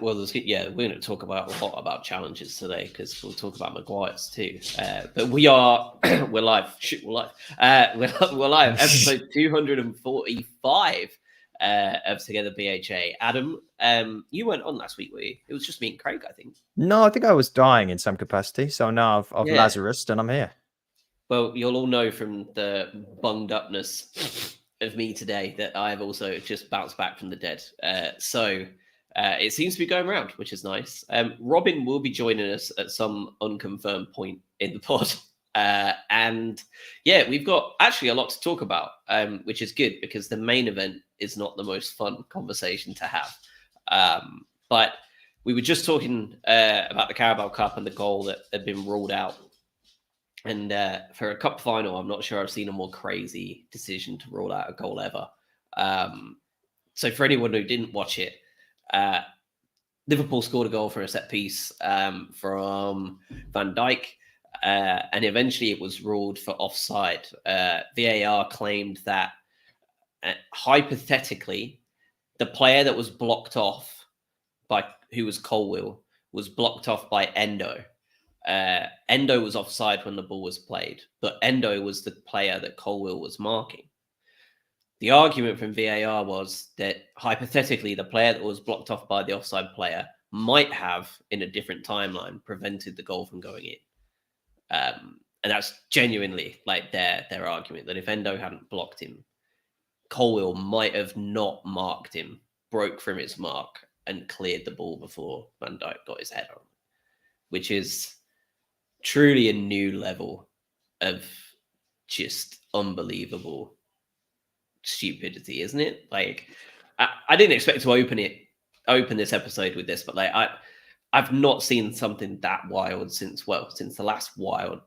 Well, we're going to talk about a lot about challenges today because we'll talk about Maguire's too. But we are we're live. We're live. We're live. Episode 245 of Together BHA. Adam, you weren't on last week, were you? It was just me and Craig, I think. No, I think I was dying in some capacity. So now I've Lazarus and I'm here. Well, you'll all know from the bunged upness of me today that I have also just bounced back from the dead. So it seems to be going around, which is nice. Robin will be joining us at some unconfirmed point in the pod. And yeah, we've got actually a lot to talk about, which is good because the main event is not the most fun conversation to have. But we were just talking about the Carabao Cup and the goal that had been ruled out. And for a cup final, I'm not sure I've seen a more crazy decision to rule out a goal ever. So for anyone who didn't watch it, Liverpool scored a goal for a set piece from Van Dijk, and eventually it was ruled for offside. VAR claimed that hypothetically, the player that was blocked off by who was Colwill was blocked off by Endo. Endo was offside when the ball was played, but Endo was the player that Colwill was marking. The argument from VAR was that hypothetically, the player that was blocked off by the offside player might have, in a different timeline, prevented the goal from going in. And that's genuinely like their argument that if Endo hadn't blocked him, Colwill might have not marked him, broke from his mark, and cleared the ball before Van Dijk got his head on, which is truly a new level of just unbelievable stupidity, isn't it? Like, I didn't expect to open this episode with this, but like I've not seen something that wild since the last wild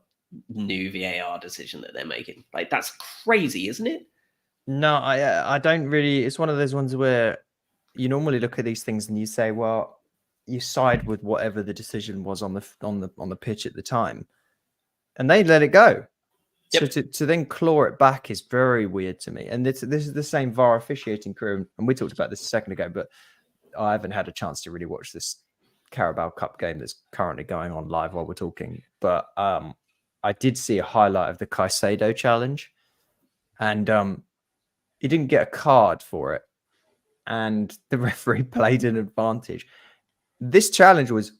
new VAR decision that they're making. Like, that's crazy, isn't it? No, I don't really. It's one of those ones where you normally look at these things and you say, well, you side with whatever the decision was on the pitch at the time, and they let it go. Yep. So to then claw it back is very weird to me. And this is the same VAR officiating crew, and we talked about this a second ago, but I haven't had a chance to really watch this Carabao Cup game that's currently going on live while we're talking. But I did see a highlight of the Caicedo challenge, and he didn't get a card for it, and the referee played an advantage. This challenge was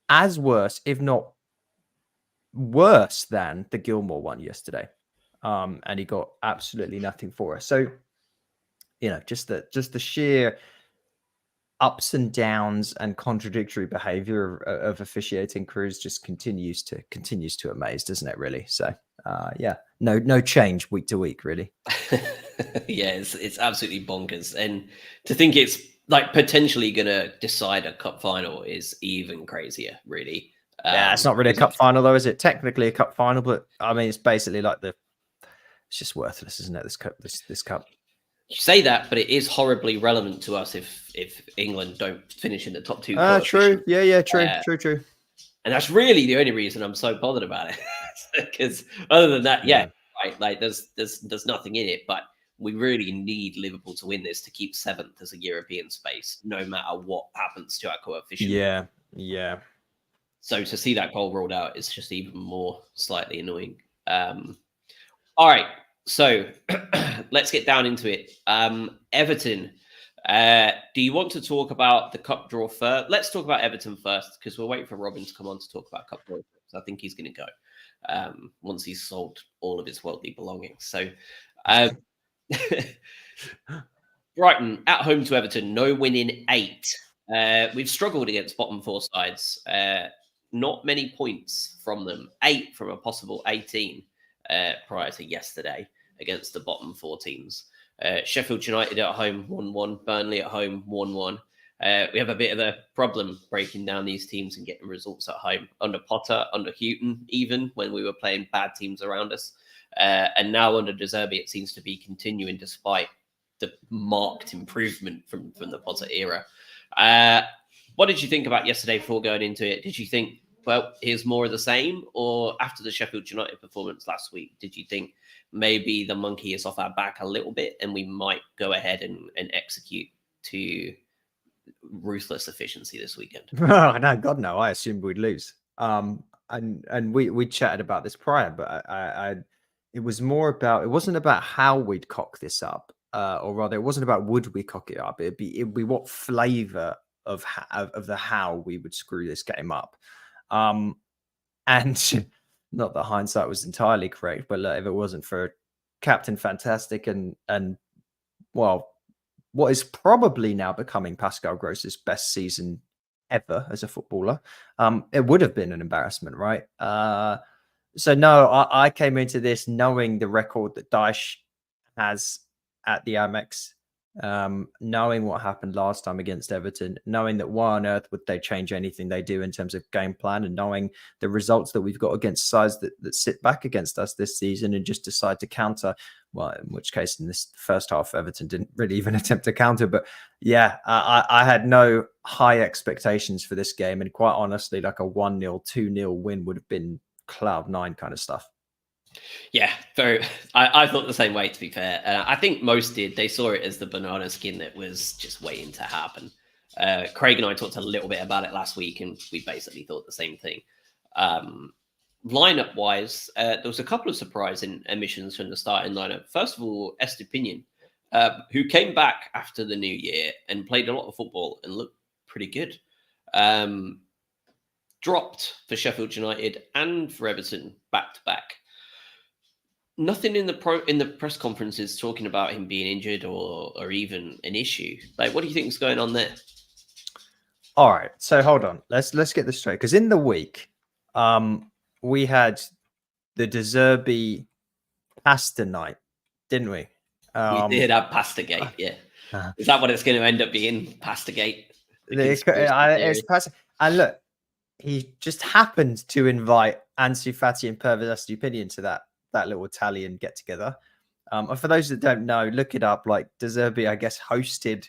as worse, if not worse than the Gilmore one yesterday, and he got absolutely nothing for us. So, you know, just the sheer ups and downs and contradictory behavior of officiating crews just continues to amaze, doesn't it? Really. So, yeah, no change week to week, really. Yeah, it's absolutely bonkers, and to think it's like potentially going to decide a cup final is even crazier, really. Yeah, it's not really a cup final, though, is it? Technically a cup final, but I mean, it's basically like it's just worthless, isn't it? This cup. You say that, but it is horribly relevant to us if England don't finish in the top two. True. Yeah, true. And that's really the only reason I'm so bothered about it. Because other than that, yeah, right. Like there's nothing in it, but we really need Liverpool to win this to keep seventh as a European space, no matter what happens to our coefficient. Yeah. So to see that goal rolled out is just even more slightly annoying. All right, so let's get down into it. Everton, do you want to talk about the cup draw first? Let's talk about Everton first, because we'll wait for Robin to come on to talk about cup draw. So I think he's going to go once he's sold all of his worldly belongings. So Brighton at home to Everton, no win in 8. We've struggled against bottom 4 sides. Not many points from them. 8 from a possible 18 prior to yesterday against the bottom 4 teams. Sheffield United at home 1-1. Burnley at home 1-1. We have a bit of a problem breaking down these teams and getting results at home. Under Potter, under Houghton, even when we were playing bad teams around us. And now under De Zerbi, it seems to be continuing despite the marked improvement from the Potter era. What did you think about yesterday before going into it? Did you think, well, here's more of the same? Or after the Sheffield United performance last week, did you think maybe the monkey is off our back a little bit and we might go ahead and execute to ruthless efficiency this weekend. Oh, no, God, no. I assumed we'd lose. And we chatted about this prior, but it was more about, it wasn't about how we'd cock this up, or rather, it wasn't about would we cock it up. It'd be what flavor of the how we would screw this game up. And not that hindsight was entirely correct, but look, if it wasn't for Captain Fantastic and well, what is probably now becoming Pascal Gross's best season ever as a footballer, it would have been an embarrassment, right? So no, I came into this knowing the record that Daesh has at the Amex, knowing what happened last time against Everton, knowing that why on earth would they change anything they do in terms of game plan, and knowing the results that we've got against sides that sit back against us this season and just decide to counter. Well, in which case, in this first half, Everton didn't really even attempt to counter. But yeah, I had no high expectations for this game. And quite honestly, like a 1-0, 2-0 win would have been cloud nine kind of stuff. Yeah, very. I thought the same way, to be fair. I think most did. They saw it as the banana skin that was just waiting to happen. Craig and I talked a little bit about it last week, and we basically thought the same thing. Lineup wise, there was a couple of surprising emissions from the starting lineup. First of all, Estupinian, who came back after the new year and played a lot of football and looked pretty good. Dropped for Sheffield United and for Everton back to back. Nothing in the press conferences talking about him being injured or even an issue. Like, what do you think is going on there? All right, so hold on. Let's get this straight, because in the week, we had the De pasta night, didn't we? We did have Pastagate, yeah. Is that what it's going to end up being? Pastagate? It's pasta. And look, he just happened to invite Ansu Fati and Pervis Estupinian to that little Italian get together. And for those that don't know, look it up. Like, De Zerbi, I guess, hosted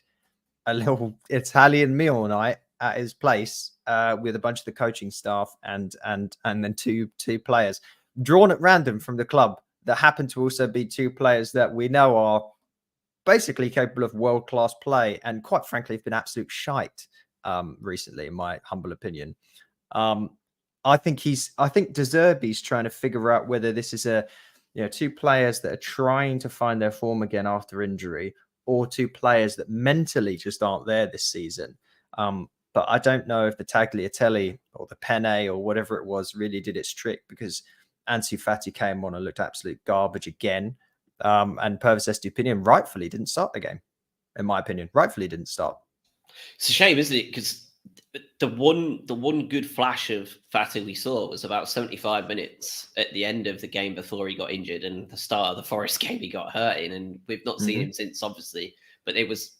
a little Italian meal night at his place with a bunch of the coaching staff and then two players drawn at random from the club that happen to also be two players that we know are basically capable of world-class play and quite frankly have been absolute shite recently, in my humble opinion. I think De Zerbi's trying to figure out whether this is two players that are trying to find their form again after injury, or two players that mentally just aren't there this season. But I don't know if the Tagliatelle or the Penne or whatever it was really did its trick, because Ansu Fati came on and looked absolute garbage again. And Pervis Estupinian rightfully didn't start the game, in my opinion. Rightfully didn't start. It's a shame, isn't it? Because the one good flash of Fati we saw was about 75 minutes at the end of the game before he got injured, and the start of the Forest game he got hurt in, and we've not seen him since, obviously. But it was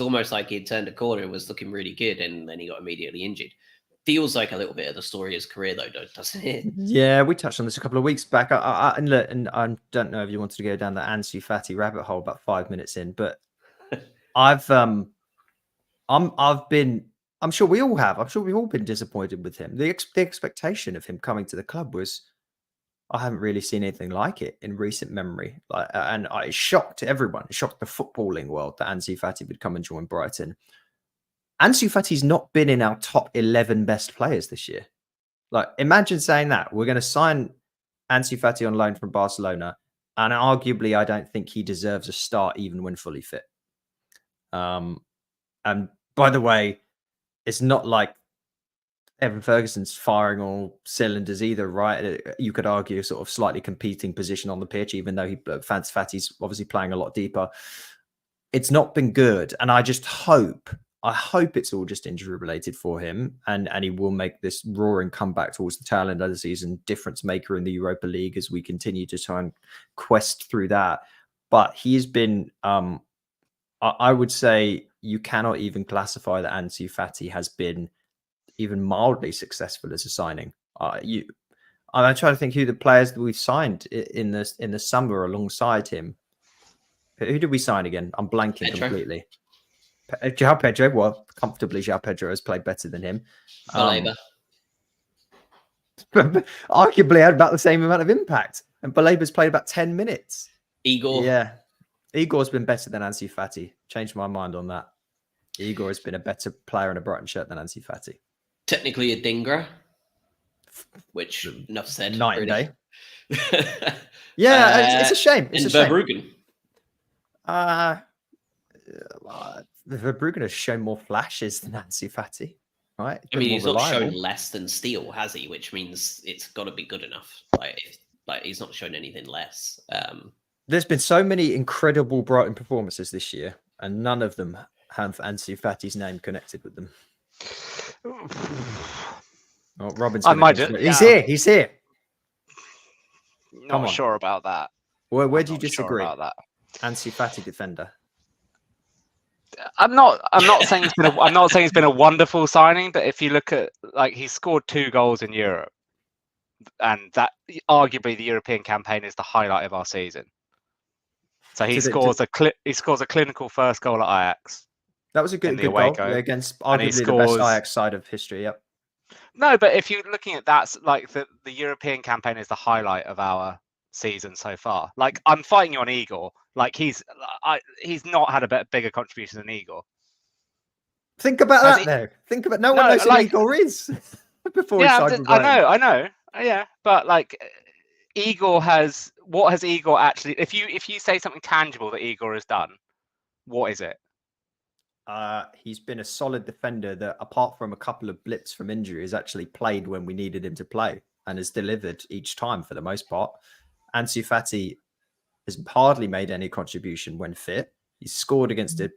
almost like he had turned a corner and was looking really good, and then he got immediately injured. Feels like a little bit of the story of his career, though, doesn't it? Yeah, we touched on this a couple of weeks back. And I don't know if you wanted to go down the Ansu Fati rabbit hole about 5 minutes in, but I'm sure we all have. I'm sure we've all been disappointed with him. The expectation of him coming to the club was, I haven't really seen anything like it in recent memory. And it shocked everyone. It shocked the footballing world that Ansu Fati would come and join Brighton. Ansu Fati's not been in our top 11 best players this year. Like, imagine saying that. We're going to sign Ansu Fati on loan from Barcelona, and arguably I don't think he deserves a start even when fully fit. And by the way, it's not like Evan Ferguson's firing all cylinders either, right? You could argue a sort of slightly competing position on the pitch, even though Fati's obviously playing a lot deeper. It's not been good. And I hope it's all just injury related for him, and he will make this roaring comeback towards the tail end of the season, difference maker in the Europa League as we continue to try and quest through that. But he has been, I would say you cannot even classify that Ansu Fati has been even mildly successful as a signing. I'm trying to think who the players that we've signed in the summer alongside him. Who did we sign again? I'm blanking completely. João Pedro, well, comfortably, João Pedro has played better than him. Arguably had about the same amount of impact. And Balaba's played about 10 minutes. Igor. Yeah. Igor's been better than Ansu Fati. Changed my mind on that. Igor has been a better player in a Brighton shirt than Ansu Fati. Technically a dinger, which enough said. Night and really. day. Yeah, it's a shame. It's and a shame. Verbruggen has shown more flashes than Ansu Fati, right? I mean, he's not shown less than Steele, has he? Which means it's got to be good enough. Like he's not shown anything less. There's been so many incredible Brighton performances this year, and none of them have Ansu Fati's name connected with them. Oh, Robin's he's here. He's here. Not sure about that. Where do you disagree? Sure about that. Ansu Fati defender. I'm not saying it's been a wonderful signing, but if you look at he scored 2 goals in Europe, and that arguably the European campaign is the highlight of our season. So he scores a clinical first goal at Ajax. That was a good goal against arguably the best Ajax side of history. Yep. No, but if you're looking at that, the European campaign is the highlight of our season so far. I'm fighting you on Igor. He's not had a bigger contribution than Igor. Think about that, though. Think about no one knows who Igor is before he signed with Brighton. I know. Yeah, but Igor has what has Igor actually? If you say something tangible that Igor has done, what is it? He's been a solid defender that, apart from a couple of blips from injury, has actually played when we needed him to play and has delivered each time for the most part. Ansu Fati has hardly made any contribution when fit. He's scored against a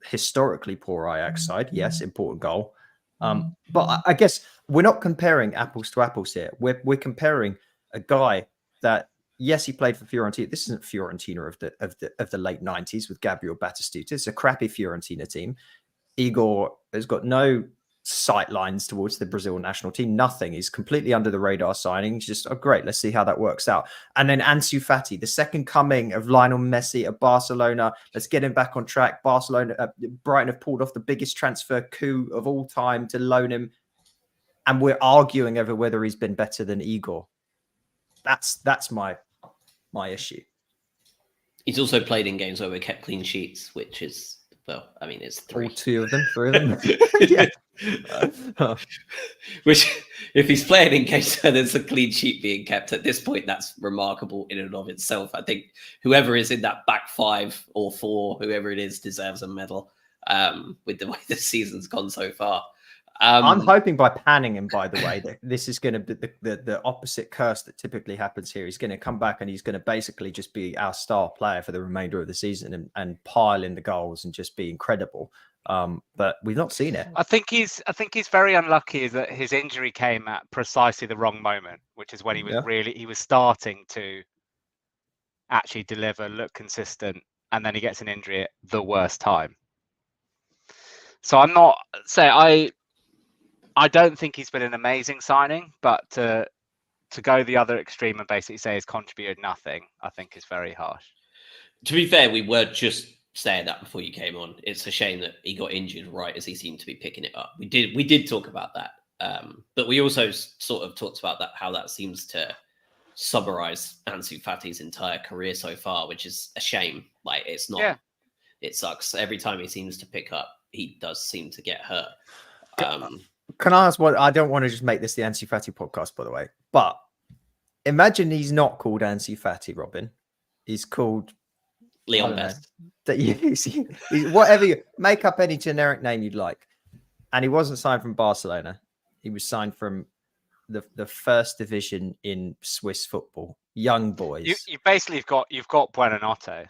historically poor Ajax side. Yes, important goal. But I guess we're not comparing apples to apples here. We're comparing a guy that, yes, he played for Fiorentina. This isn't Fiorentina of the late 90s with Gabriel Batistuta. It's a crappy Fiorentina team. Igor has got no sight lines towards the Brazil national team. Nothing. He's completely under the radar signing. He's just, great. Let's see how that works out. And then Ansu Fati, the second coming of Lionel Messi at Barcelona. Let's get him back on track. Brighton have pulled off the biggest transfer coup of all time to loan him. And we're arguing over whether he's been better than Igor. That's my issue. He's also played in games where we kept clean sheets, which is, well, I mean, it's 3. All 2 of them, 3 of them. Yeah. Which, if he's playing in games where there's a clean sheet being kept at this point, that's remarkable in and of itself. I think whoever is in that back 5 or 4, whoever it is, deserves a medal with the way the season's gone so far. I'm hoping by panning him, by the way, that this is going to be the opposite curse that typically happens here. He's going to come back and he's going to basically just be our star player for the remainder of the season and pile in the goals and just be incredible. But we've not seen it. I think he's very unlucky that his injury came at precisely the wrong moment, which is when he was he was starting to actually deliver, look consistent, and then he gets an injury at the worst time. So I'm not saying I don't think he's been an amazing signing, but to go the other extreme and basically say he's contributed nothing, I think is very harsh. To be fair, we were just saying that before you came on. It's a shame that he got injured right as he seemed to be picking it up. We did talk about that, but we also sort of talked about how that seems to summarize Ansu Fati's entire career so far, which is a shame. It's not. Yeah. It sucks. Every time he seems to pick up, he does seem to get hurt. Can I ask what? I don't want to just make this the Ansu Fati podcast, by the way, but imagine he's not called Ansu Fati, Robin. He's called Leon Best. Whatever you make up any generic name you'd like. And he wasn't signed from Barcelona. He was signed from the first division in Swiss football. Young boys. You basically you've got Buonanotte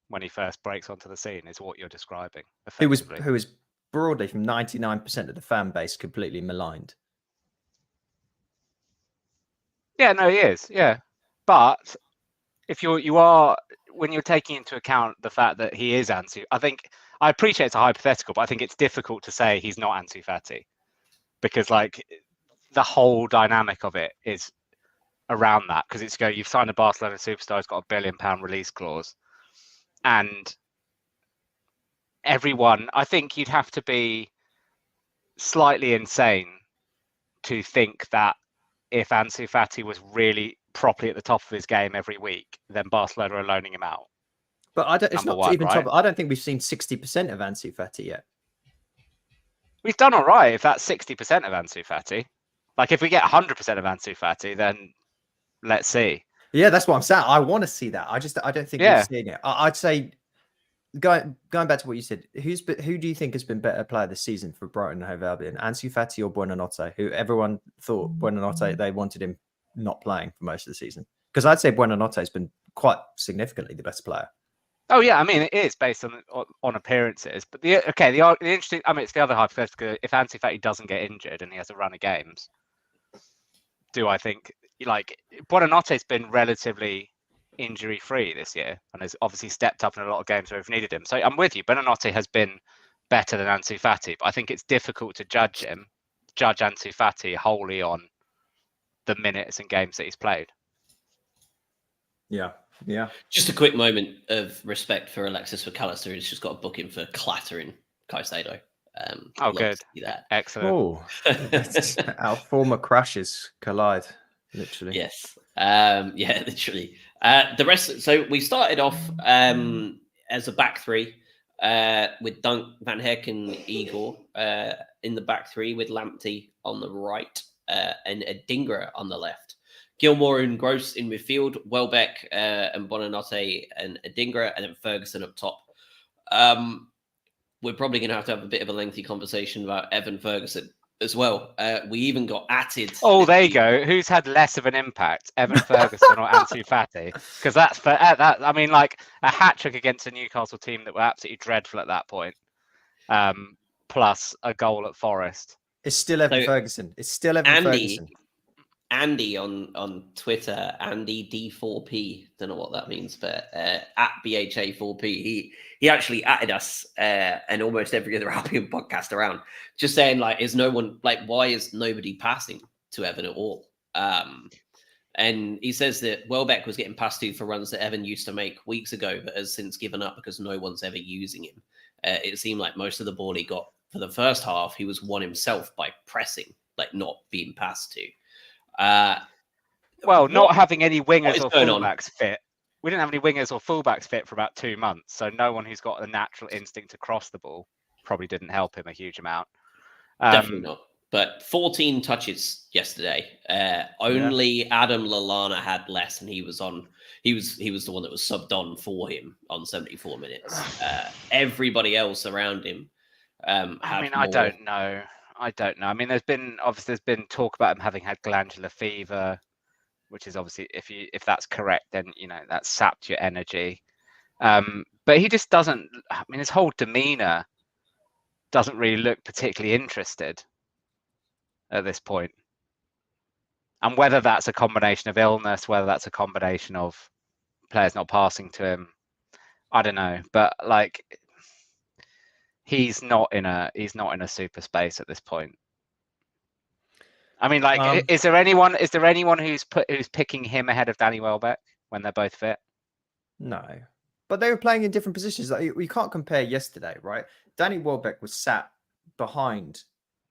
when he first breaks onto the scene, is what you're describing. Who was broadly from 99% of the fan base completely maligned. Yeah, no, he is. Yeah. But if you are when you're taking into account the fact that he is Ansu, I appreciate it's a hypothetical, but I think it's difficult to say he's not Ansu Fati because the whole dynamic of it is around that, because you've signed a Barcelona superstar who's got £1 billion release clause, and everyone, I think you'd have to be slightly insane to think that if Ansu Fati was really properly at the top of his game every week, then Barcelona are loaning him out. But I don't think we've seen 60% of Ansu Fati yet. We've done all right if that's 60% of Ansu Fati. Like if we get 100% of Ansu Fati, then let's see. Yeah, that's what I'm saying. I want to see that. I don't think we've seen it. I'd say going back to what you said, who do you think has been better player this season for Brighton and Hove Albion, Ansu Fati or Buonanotte? Who everyone thought Buonanotte, they wanted him not playing for most of the season, because I'd say Buonanotte has been quite significantly the best player. Oh yeah, I mean it is based on appearances, but the interesting. I mean it's the other hypothetical. If Ansu Fati doesn't get injured and he has a run of games, do I think like Buonanotte's been relatively injury free this year and has obviously stepped up in a lot of games where we've needed him. So I'm with you. Buonanotte has been better than Ansu Fati, but I think it's difficult to judge Ansu Fati wholly on the minutes and games that he's played. Yeah. Just a quick moment of respect for Alexis McAllister, who's just got a booking for clattering Caicedo. Oh, good. That. Excellent. Oh, our former crashes collide, literally. Yes. Yeah, literally. The rest. So we started off as a back three with Dunk, Van Heck, and Igor in the back three, with Lamptey on the right and Adingra on the left. Gilmore and Gross in midfield, Welbeck and Buonanotte and Adingra, and then Ferguson up top. We're probably going to have a bit of a lengthy conversation about Evan Ferguson as well. We even got atted. Oh, there you go. Who's had less of an impact, Evan Ferguson or Ansu Fati? Because that's for that. I mean, like a hat trick against a Newcastle team that were absolutely dreadful at that point, plus a goal at Forest. It's still Evan Ferguson. It's still Evan Ferguson. Andy on Twitter, Andy D4P, don't know what that means, but at BHA4P, he actually added us and almost every other Albion podcast around, just saying like, why is nobody passing to Evan at all? And he says that Welbeck was getting passed to for runs that Evan used to make weeks ago, but has since given up because no one's ever using him. It seemed like most of the ball he got for the first half, he was won himself by pressing, like not being passed to. Not having any wingers or fullbacks fit. We didn't have any wingers or fullbacks fit for about 2 months. So no one who's got a natural instinct to cross the ball probably didn't help him a huge amount. Definitely not. But 14 touches yesterday. Only Adam Lallana had less, and he was the one that was subbed on for him on 74 minutes. Everybody else around him. I don't know. I don't know. I mean, there's been talk about him having had glandular fever, which is obviously if that's correct, then that's sapped your energy. But he just doesn't. I mean, his whole demeanor doesn't really look particularly interested at this point. And whether that's a combination of illness, whether that's a combination of players not passing to him, I don't know. But like, he's not in a super space at this point. I mean, like, is there anyone who's picking him ahead of Danny Welbeck when they're both fit? No, but they were playing in different positions. Like, we can't compare yesterday, right? Danny Welbeck was sat behind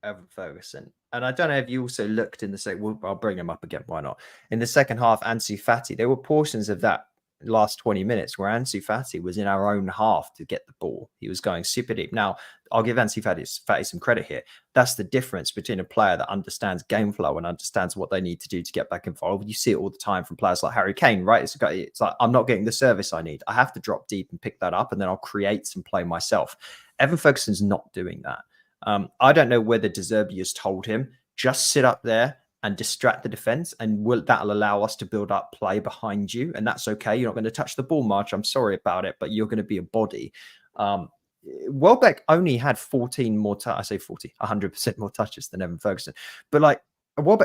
Evan Ferguson, and I don't know if you also looked in the second. Well, I'll bring him up again. Why not? In the second half, Ansu Fati. There were portions of that last 20 minutes where Ansu Fati was in our own half to get the ball. He was going super deep. Now, I'll give Ansu Fati some credit here. That's the difference between a player that understands game flow and understands what they need to do to get back involved. You see it all the time from players like Harry Kane, right? It's like, I'm not getting the service I need. I have to drop deep and pick that up, and then I'll create some play myself. Evan Ferguson's not doing that. I don't know whether De Zerbi has told him, just sit up there and distract the defense, and that'll allow us to build up play behind you, and that's okay. You're not going to touch the ball much. I'm sorry about it, but you're going to be a body. Welbeck only had 14 more. I say 100% more touches than Evan Ferguson, but like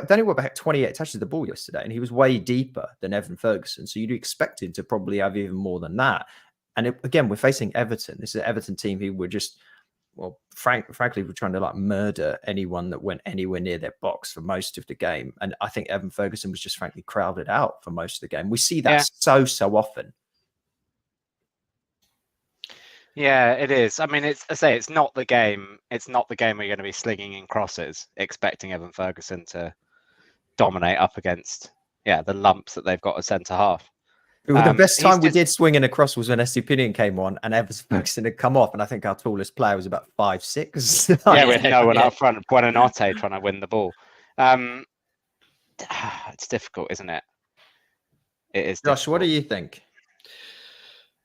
Danny Welbeck had 28 touches of the ball yesterday, and he was way deeper than Evan Ferguson. So you'd expect him to probably have even more than that. And again, we're facing Everton. This is an Everton team who were just, frankly, we're trying to like murder anyone that went anywhere near their box for most of the game. And I think Evan Ferguson was just frankly crowded out for most of the game. We see that so often. Yeah, it is. I mean, it's not the game. It's not the game where you're going to be slinging in crosses, expecting Evan Ferguson to dominate up against the lumps that they've got at centre half. Well, the best time we did swinging across was when Estupinian came on and Everton Ferguson had come off, and I think our tallest player was about 5'6". Yeah, with no one up front, Buonanotte trying to win the ball. It's difficult, isn't it? It is. Josh, difficult. what do you think?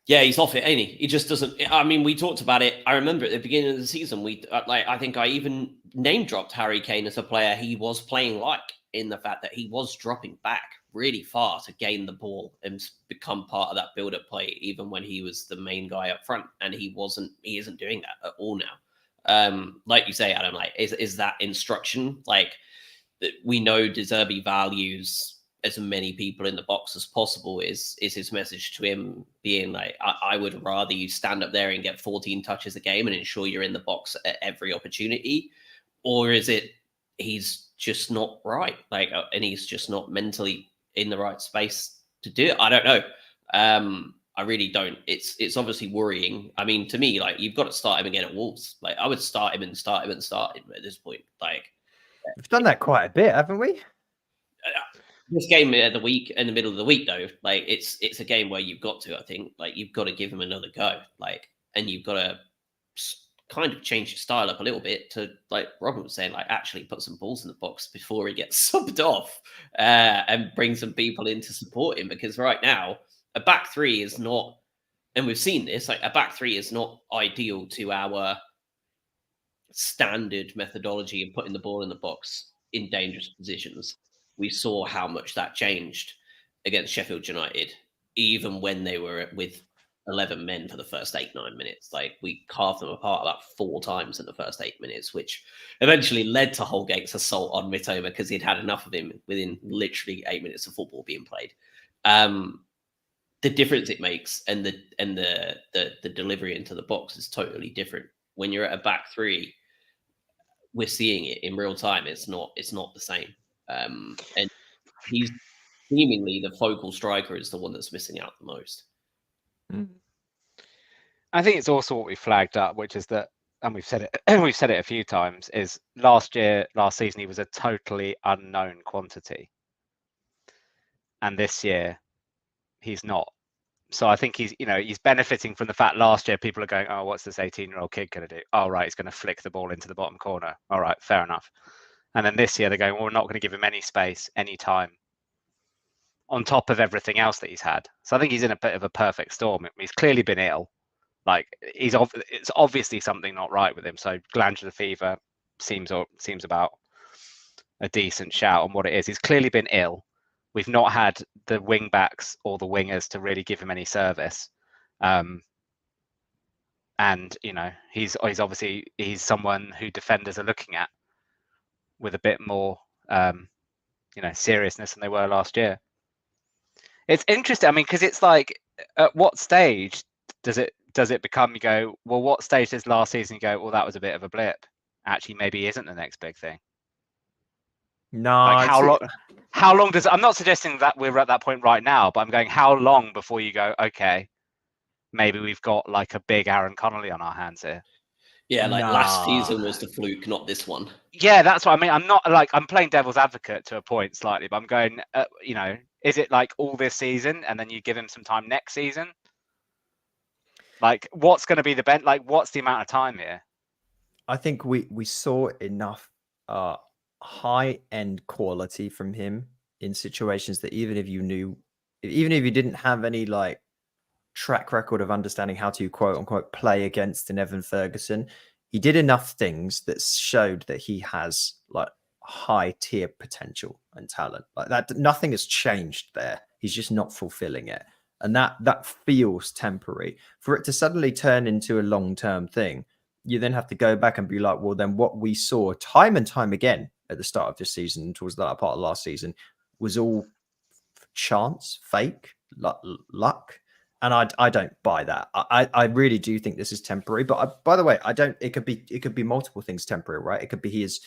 Yeah, he's off it, ain't he? He just doesn't. I mean, we talked about it. I remember at the beginning of the season, I think I even name dropped Harry Kane as a player he was playing like, in the fact that he was dropping back really far to gain the ball and become part of that build-up play, even when he was the main guy up front, and he isn't doing that at all now. Like you say, Adam, like is that instruction? Like, we know De Zerbi values as many people in the box as possible. Is his message to him being like, I would rather you stand up there and get 14 touches a game and ensure you're in the box at every opportunity? Or is it he's just not right, like, and he's just not mentally in the right space to do it? I don't know. I really don't. It's obviously worrying. I mean, to me, like, you've got to start him again at Wolves. Like, I would start him at this point. Like, we've done that quite a bit, haven't we? This game in the middle of the week, though, like, it's a game where you've got to, I think, like, you've got to give him another go, like, and you've got to kind of change your style up a little bit to, like Robert was saying, like, actually put some balls in the box before he gets subbed off, and bring some people in to support him, because right now a back three is not, and we've seen this, like, a back three is not ideal to our standard methodology of putting the ball in the box in dangerous positions. We saw how much that changed against Sheffield United, even when they were with 11 men for the first 8-9 minutes. Like, we carved them apart about 4 times in the first 8 minutes, which eventually led to Holgate's assault on Mitoma, because he'd had enough of him within literally 8 minutes of football being played. The difference it makes and the delivery into the box is totally different. When you're at a back three, we're seeing it in real time. It's not the same. And he's seemingly the focal striker is the one that's missing out the most. I think it's also what we flagged up, which is that, and we've said it a few times, is last season he was a totally unknown quantity, and this year he's not. So I think he's benefiting from the fact last year people are going, oh, what's this 18-year-old kid going to do? Oh, right, he's going to flick the ball into the bottom corner. All right, fair enough. And then this year they're going, well, we're not going to give him any space, any time, on top of everything else that he's had. So I think he's in a bit of a perfect storm. He's clearly been ill. Like, it's obviously something not right with him. So glandular fever seems about a decent shout on what it is. He's clearly been ill. We've not had the wing backs or the wingers to really give him any service. And he's obviously someone who defenders are looking at with a bit more seriousness than they were last year. It's interesting. I mean, because it's like, at what stage does it become, you go, well, what stage does last season you go, well, that was a bit of a blip. Actually, maybe isn't the next big thing. No, like, how long does, I'm not suggesting that we're at that point right now, but I'm going, how long before you go, okay, maybe we've got like a big Aaron Connolly on our hands here? Yeah, like last season was the fluke, not this one. Yeah, that's what I mean. I'm playing devil's advocate to a point slightly, but I'm going, is it like all this season and then you give him some time next season? Like, what's going to be the bent? Like, what's the amount of time here? I think we saw enough high-end quality from him in situations that even if you didn't have any like track record of understanding how to quote unquote play against an Evan Ferguson, he did enough things that showed that he has like high tier potential and talent. Like that, nothing has changed there. He's just not fulfilling it. And that feels temporary. For it to suddenly turn into a long-term thing, you then have to go back and be like, well, then what we saw time and time again at the start of this season, towards that part of last season, was all chance, fake, luck. And I don't buy that. I really do think this is temporary. But by the way, it could be multiple things temporary, right? It could be his,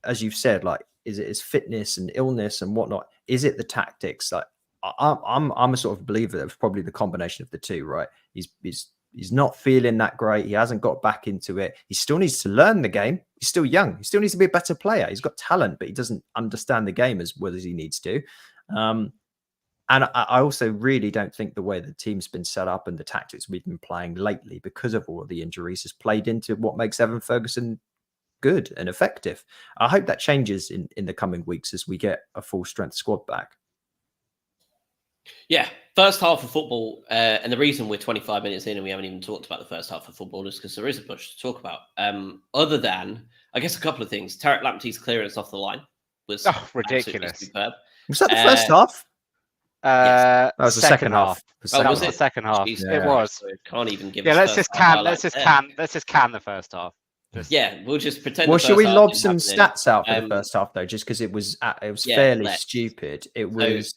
as you've said, like, is it his fitness and illness and whatnot? Is it the tactics? Like, I'm a sort of believer that it's probably the combination of the two, right? He's not feeling that great. He hasn't got back into it. He still needs to learn the game. He's still young. He still needs to be a better player. He's got talent, but he doesn't understand the game as well as he needs to. And I also really don't think the way the team's been set up and the tactics we've been playing lately, because of all of the injuries, has played into what makes Evan Ferguson good and effective. I hope that changes in the coming weeks as we get a full strength squad back. Yeah, first half of football, and the reason we're 25 minutes in and we haven't even talked about the first half of football is because there isn't much to talk about. Other than, I guess, a couple of things. Tarek Lamptey's clearance off the line was ridiculous. Superb. Was that the first half? Yes. That was the second half. That was the second half. Jeez, it was. So can't even give. Yeah, let's just can the first half. Yeah, we'll just pretend. Well, should we lob some stats out for the first half though, just because it was fairly stupid. It was.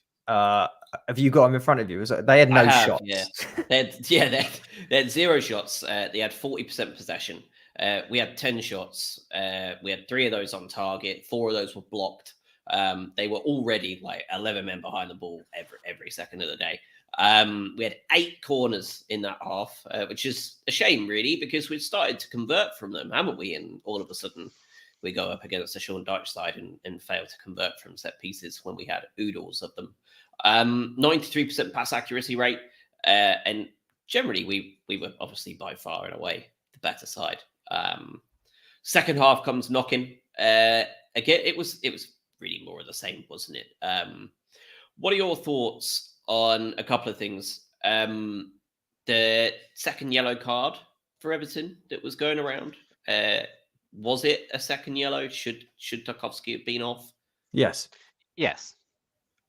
Have you got them in front of you? They had no shots. Yeah, they had 0 shots. They had 40% possession. We had 10 shots. We had 3 of those on target. 4 of those were blocked. They were already like 11 men behind the ball every second of the day. We had 8 corners in that half, which is a shame, really, because we've started to convert from them, haven't we? And all of a sudden, we go up against the Sean Dyche side and fail to convert from set pieces when we had oodles of them. 93% pass accuracy rate, and generally we were obviously by far and away the better side. Second half comes knocking. Again, it was really more of the same, wasn't it? What are your thoughts on a couple of things? The second yellow card for Everton that was going around. Was it a second yellow? Should Tarkowski have been off? Yes.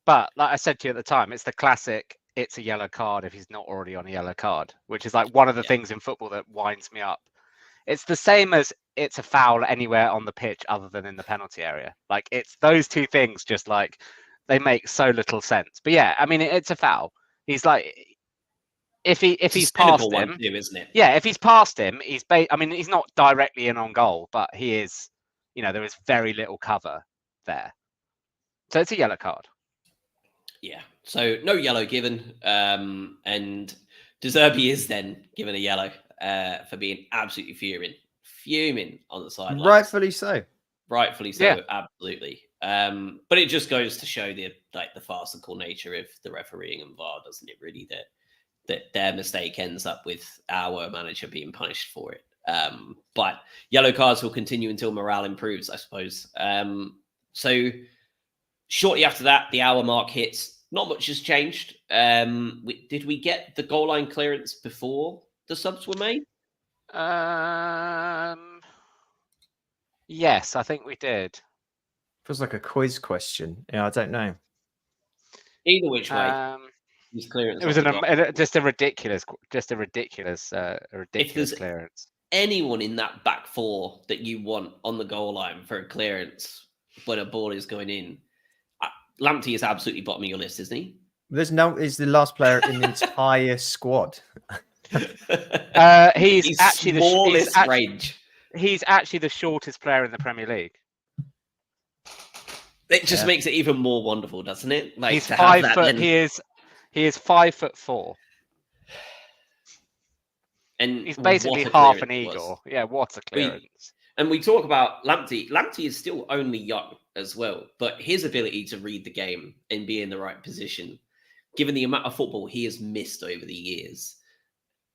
But like I said to you at the time, it's the classic, it's a yellow card if he's not already on a yellow card, which is like one of the things in football that winds me up. It's the same as it's a foul anywhere on the pitch other than in the penalty area. Like, it's those two things just like, they make so little sense. But yeah, I mean, it's a foul. He's like, if he's past him, too, isn't it? Yeah, if he's past him, he's not directly in on goal, but he is, there is very little cover there. So it's a yellow card. Yeah, so no yellow given, and De Zerbi is then given a yellow for being absolutely fuming on the sideline. Rightfully so, yeah. Absolutely. But it just goes to show the farcical nature of the refereeing and VAR, doesn't it? Really, that their mistake ends up with our manager being punished for it. But yellow cards will continue until morale improves, I suppose. So. Shortly after that, the hour mark hits. Not much has changed. Did we get the goal line clearance before the subs were made? Yes, I think we did. Feels like a quiz question. Yeah, I don't know. Either which way, clearance. It was just a ridiculous clearance. Anyone in that back four that you want on the goal line for a clearance when a ball is going in, Lamptey is absolutely bottom of your list, isn't he? He's the last player in the entire squad. He's actually smallest range. He's actually the shortest player in the Premier League. It just makes it even more wonderful, doesn't it? Like, he's 5 foot. He is 5'4", and he's basically half an eagle. Yeah, what a clearance! And we talk about Lamptey. Lamptey is still only young as well, but his ability to read the game and be in the right position, given the amount of football he has missed over the years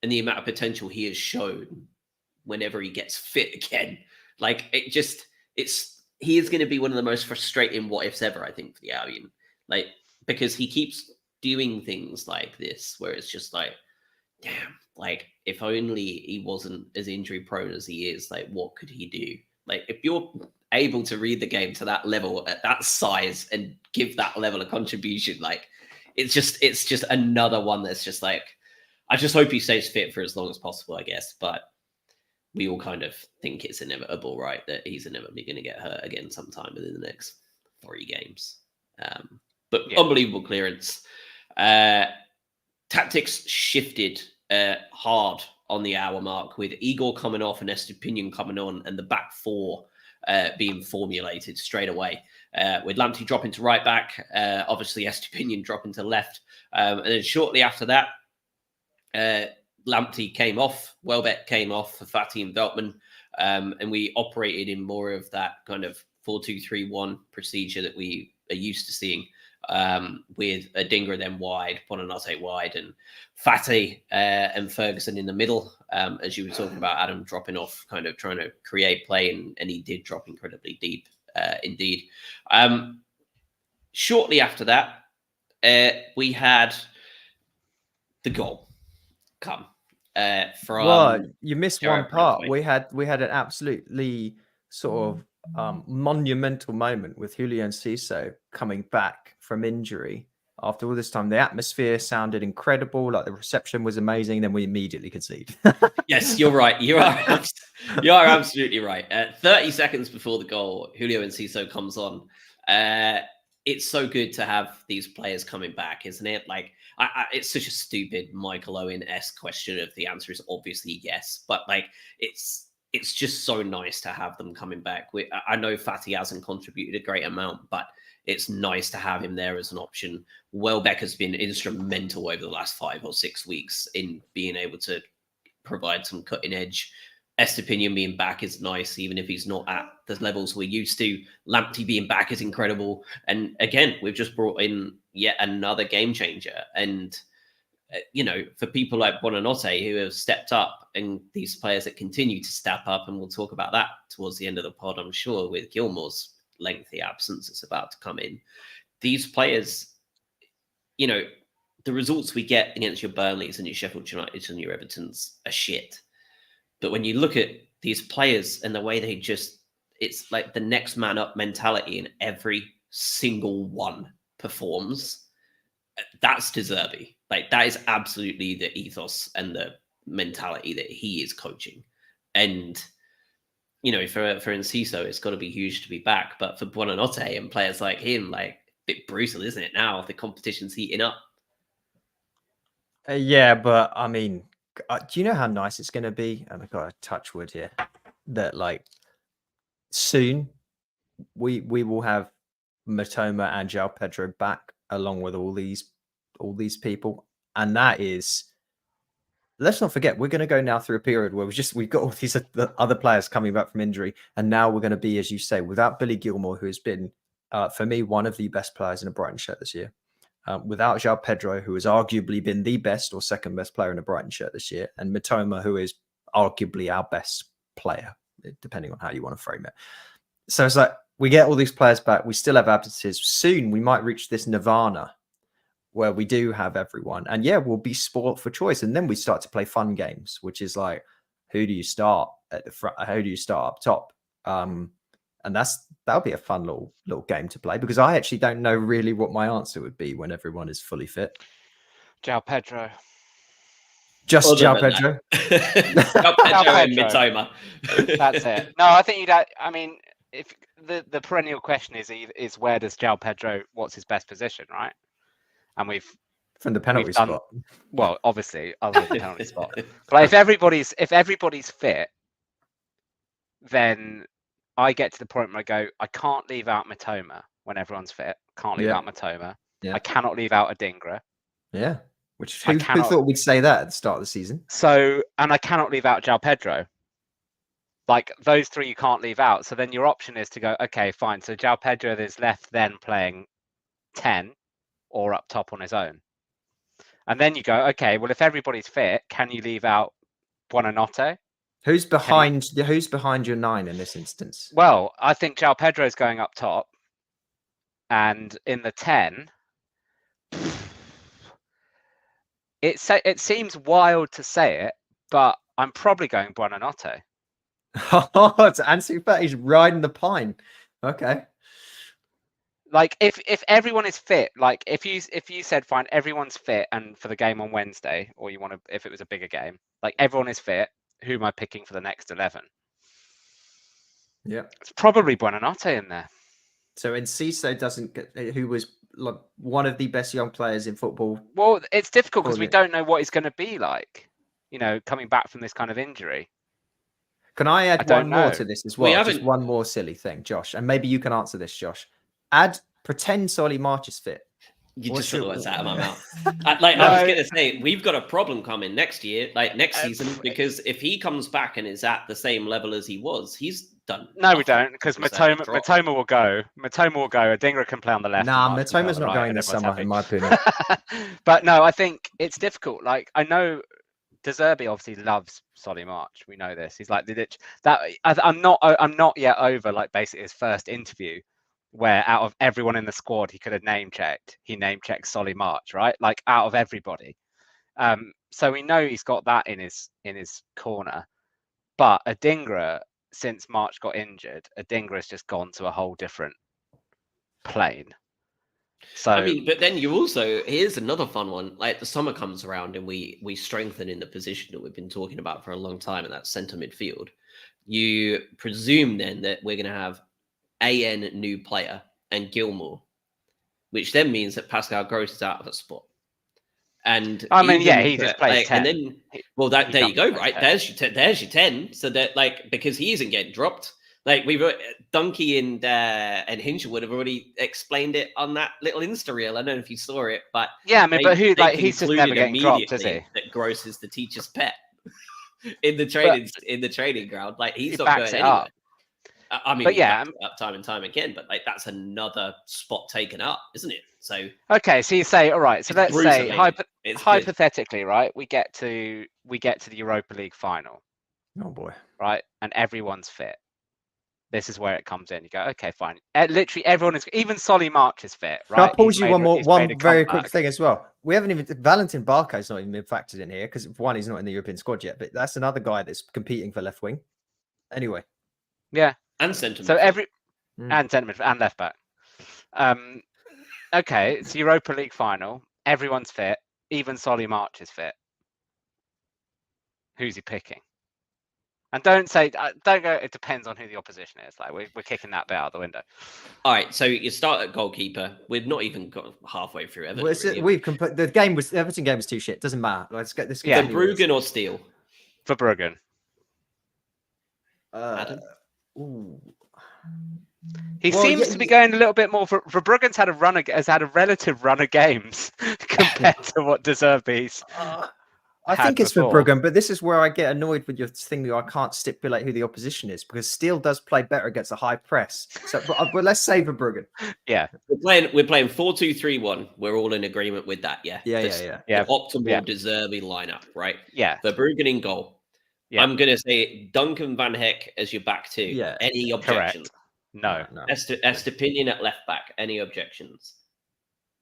and the amount of potential he has shown whenever he gets fit again, he is going to be one of the most frustrating what ifs ever, I think, for the Albion. Because he keeps doing things like this where it's just like, damn, if only he wasn't as injury prone as he is, what could he do? If you're able to read the game to that level at that size and give that level of contribution, it's just another one that's just I just hope he stays fit for as long as possible, I guess. But we all kind of think it's inevitable, right? That he's inevitably going to get hurt again sometime within the next 3 games. Unbelievable clearance. Tactics shifted hard on the hour mark, with Igor coming off and Estepinian coming on, and the back four being formulated straight away. With Lamptey dropping to right back, obviously Estepinian dropping to left. And then shortly after that, Lamptey came off, Welbeck came off for Fatih and Veltman, and we operated in more of that kind of 4-2-3-1 procedure that we are used to seeing, with Adingra then wide, Buonanotte wide, and Fati and Ferguson in the middle. As you were talking about, Adam dropping off, kind of trying to create play, and he did drop incredibly deep, indeed. Shortly after that, we had the goal come from. Well, you missed Jared one part. Brandtwaite. We had an absolutely sort of monumental moment with Julio Enciso coming back from injury after all this time. The atmosphere sounded incredible, like the reception was amazing. Then we immediately concede. Yes, you're right. You are absolutely right. 30 seconds before the goal, Julio Enciso comes on. It's so good to have these players coming back, isn't it? Like, it's such a stupid Michael Owen-esque question. If the answer is obviously yes, but like, it's just so nice to have them coming back. I know Fati hasn't contributed a great amount, but it's nice to have him there as an option. Welbeck has been instrumental over the last 5 or 6 weeks in being able to provide some cutting edge. Estepinian being back is nice, even if he's not at the levels we're used to. Lamptey being back is incredible. And again, we've just brought in yet another game changer. And, for people like Buonanotte who have stepped up, and these players that continue to step up, and we'll talk about that towards the end of the pod, I'm sure, with Gilmore's lengthy absence that's about to come in. These players, the results we get against your Burnleys and your Sheffield Uniteds and your Evertons are shit. But when you look at these players and the way they it's like the next man up mentality, and every single one performs. That's De Zerbi. Like, that is absolutely the ethos and the mentality that he is coaching. And, for Enciso, it's got to be huge to be back. But for Buonanotte and players like him, like, a bit brutal, isn't it, now? The competition's heating up. Yeah, but I mean, do you know how nice it's going to be? And I've got to touch wood here. That like soon we will have Matoma and João Pedro back, along with all these people, and that is. Let's not forget, we're going to go now through a period where we've got all these other players coming back from injury, and now we're going to be, as you say, without Billy Gilmore, who has been, for me, one of the best players in a Brighton shirt this year. Without João Pedro, who has arguably been the best or second best player in a Brighton shirt this year, and Matoma, who is arguably our best player, depending on how you want to frame it. So it's like, we get all these players back. We still have absences. Soon we might reach this nirvana where we do have everyone. And yeah, we'll be sport for choice. And then we start to play fun games, which is like, who do you start at the front? How do you start up top? And that'll be a fun little game to play, because I actually don't know really what my answer would be when everyone is fully fit. João Pedro. Just João Pedro. João Pedro and Mitoma. That's it. No, I think if the perennial question is where does João Pedro, what's his best position, right? And from the penalty spot. Well, obviously, other than the penalty spot. But if everybody's fit, then I get to the point where I go, I can't leave out Mitoma when everyone's fit. Can't leave out Matoma. Yeah. I cannot leave out Adingra. Yeah. Who thought we'd say that at the start of the season? So, and I cannot leave out João Pedro. Like, those three you can't leave out. So then your option is to go, okay, fine. So João Pedro is left then playing 10 or up top on his own. And then you go, okay, well, if everybody's fit, can you leave out Buonanotte? Who's behind your 9 in this instance? Well, I think João Pedro is going up top. And in the 10, it seems wild to say it, but I'm probably going Buonanotte. Oh, it's Ansu Fati's riding the pine. Okay. Like, if everyone is fit, like if you said fine, everyone's fit, and for the game on Wednesday, or you want to, if it was a bigger game, like everyone is fit, who am I picking for the next 11? Yeah, it's probably Buonanotte in there. So Enciso doesn't get, who was like one of the best young players in football. Well, it's difficult because we don't know what he's going to be like, coming back from this kind of injury. Can I add one more to this as well? Just one more silly thing, Josh, and maybe you can answer this, Josh. Pretend Solly March is fit. You What's just took the your- words out of my mouth. I was going to say, we've got a problem coming next year, like next season, because if he comes back and is at the same level as he was, he's done. No, we don't, because Matoma Matoma will go. Matoma will go. Adingra can play on the left. Nah, and March can play on Matoma's the not right, going and this everyone's summer, happy. in my opinion. But no, I think it's difficult. Like, I know De Zerbi obviously loves Solly March. We know this. He's like, I'm not yet over like basically his first interview, where out of everyone in the squad he could have name checked, he name checked Solly March, right? Like out of everybody. So we know he's got that in his corner. But Adingra, since March got injured, Adingra has just gone to a whole different plane. So I mean, but then you also, here's another fun one. Like the summer comes around and we strengthen in the position that we've been talking about for a long time, and that's centre midfield. You presume then that we're going to have AN new player and Gilmore, which then means that Pascal Gross is out of a spot. And I mean, yeah, he just plays 10. And then, well, there you go, right? 10. There's your 10. So that, like, because he isn't getting dropped. Like we've Dunkey and Hinshelwood have already explained it on that little Insta reel. I don't know if you saw it, but yeah, I mean, but who like he's just never getting dropped, is he? That Gross is the teacher's pet in the training ground. Like he's not going anywhere. Up. I mean, but yeah, up time and time again. But like that's another spot taken up, isn't it? So okay, so you say all right. So let's say hypothetically, right? We get to the Europa League final. Oh boy! Right, and everyone's fit. This is where it comes in. You go, okay, fine. Literally everyone is, even Solly March is fit, right? I'll pause you one very quick thing as well. We haven't even, Valentin Barco's not even been factored in here because one, he's not in the European squad yet, but that's another guy that's competing for left wing. Anyway. Yeah. And centre midfield. So and centre midfield and left back. Okay, it's Europa League final. Everyone's fit. Even Solly March is fit. Who's he picking? And don't go, it depends on who the opposition is. Like we're kicking that bit out the window. All right, so you start at goalkeeper. We've not even got halfway through Everton. The Everton game was too shit. Doesn't matter. Let's get this. Yeah, Verbruggen or Steele? Verbruggen. Adam? He seems to be going a little bit more. Verbruggen's has had a relative run of games compared to what De Zerbi's. I think it's Verbruggen, but this is where I get annoyed with your thing that I can't stipulate who the opposition is because Steele does play better against a high press. So, but let's say Verbruggen. Yeah, we're playing 4-2-3-1. We're all in agreement with that. Yeah, yeah. The optimal De Zerbi lineup, right? Yeah, Verbruggen in goal. Yeah. I'm gonna say Duncan Van Heck as your back two. Yeah. Any objections? Correct. No. Estepinian at left back. Any objections?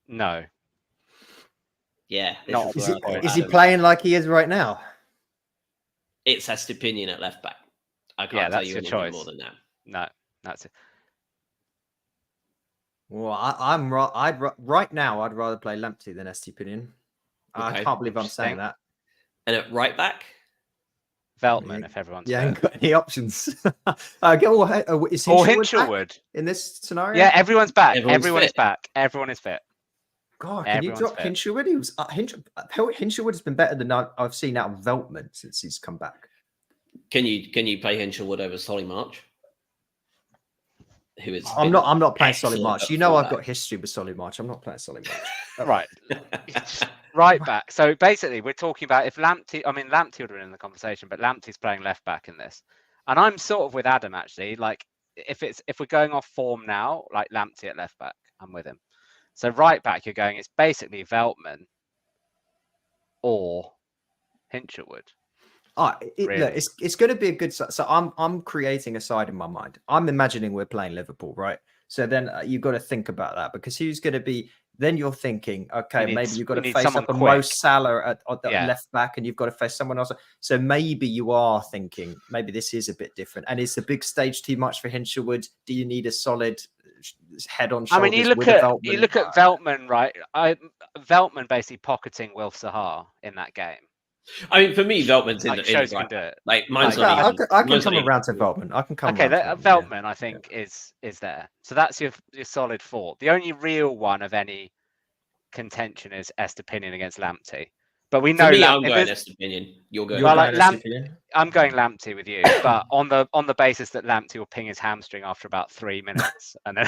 No. Yeah. Is he playing like he is right now? It's Estepinian at left back. I can't tell you anything more than that. No, that's it. Well, right now I'd rather play Lamptey than Estepinian. Okay. I can't believe I'm saying that. And at right back? Veltman, if everyone's ain't got any options. Is Hinshelwood in this scenario? Yeah, everyone's back. Everyone is back. Everyone is fit. God, can you drop Hinshelwood? Hinshelwood has been better than I've seen out of Veltman since he's come back. Can you play Hinshelwood over Solly March? Who is? I'm not playing Solly March. You know I've got history with Solly March. I'm not playing Solly March. Right. Right back. So basically, we're talking about if Lamptey. I mean, Lamptey would have been in the conversation, but Lamptey's playing left back in this, and I'm sort of with Adam actually. Like, if we're going off form now, like Lamptey at left back, I'm with him. So right back, you're going. It's basically Veltman or Hinshelwood. Look, it's going to be a good side. So I'm creating a side in my mind. I'm imagining we're playing Liverpool, right? So then you've got to think about that because who's going to be? Then you're thinking, okay, maybe you've got to face up a Mo Salah at left back, and you've got to face someone else. So maybe you are thinking, maybe this is a bit different. And is the big stage too much for Hinshelwood? Do you need a solid head on shoulders? I mean, you look at Veltman, right? Veltman basically pocketing Wilf Zaha in that game. I mean, for me, Veltman's in the right. Do it. Like mine's I can come around to Veltman. I can come. Okay, Veltman, I think is there. So that's your solid four. The only real one of any contention is Estepinian against Lamptey. But we know I'm going Estepinian. You're going. Well, I'm going Lamptey with you, but on the basis that Lamptey will ping his hamstring after about 3 minutes, and then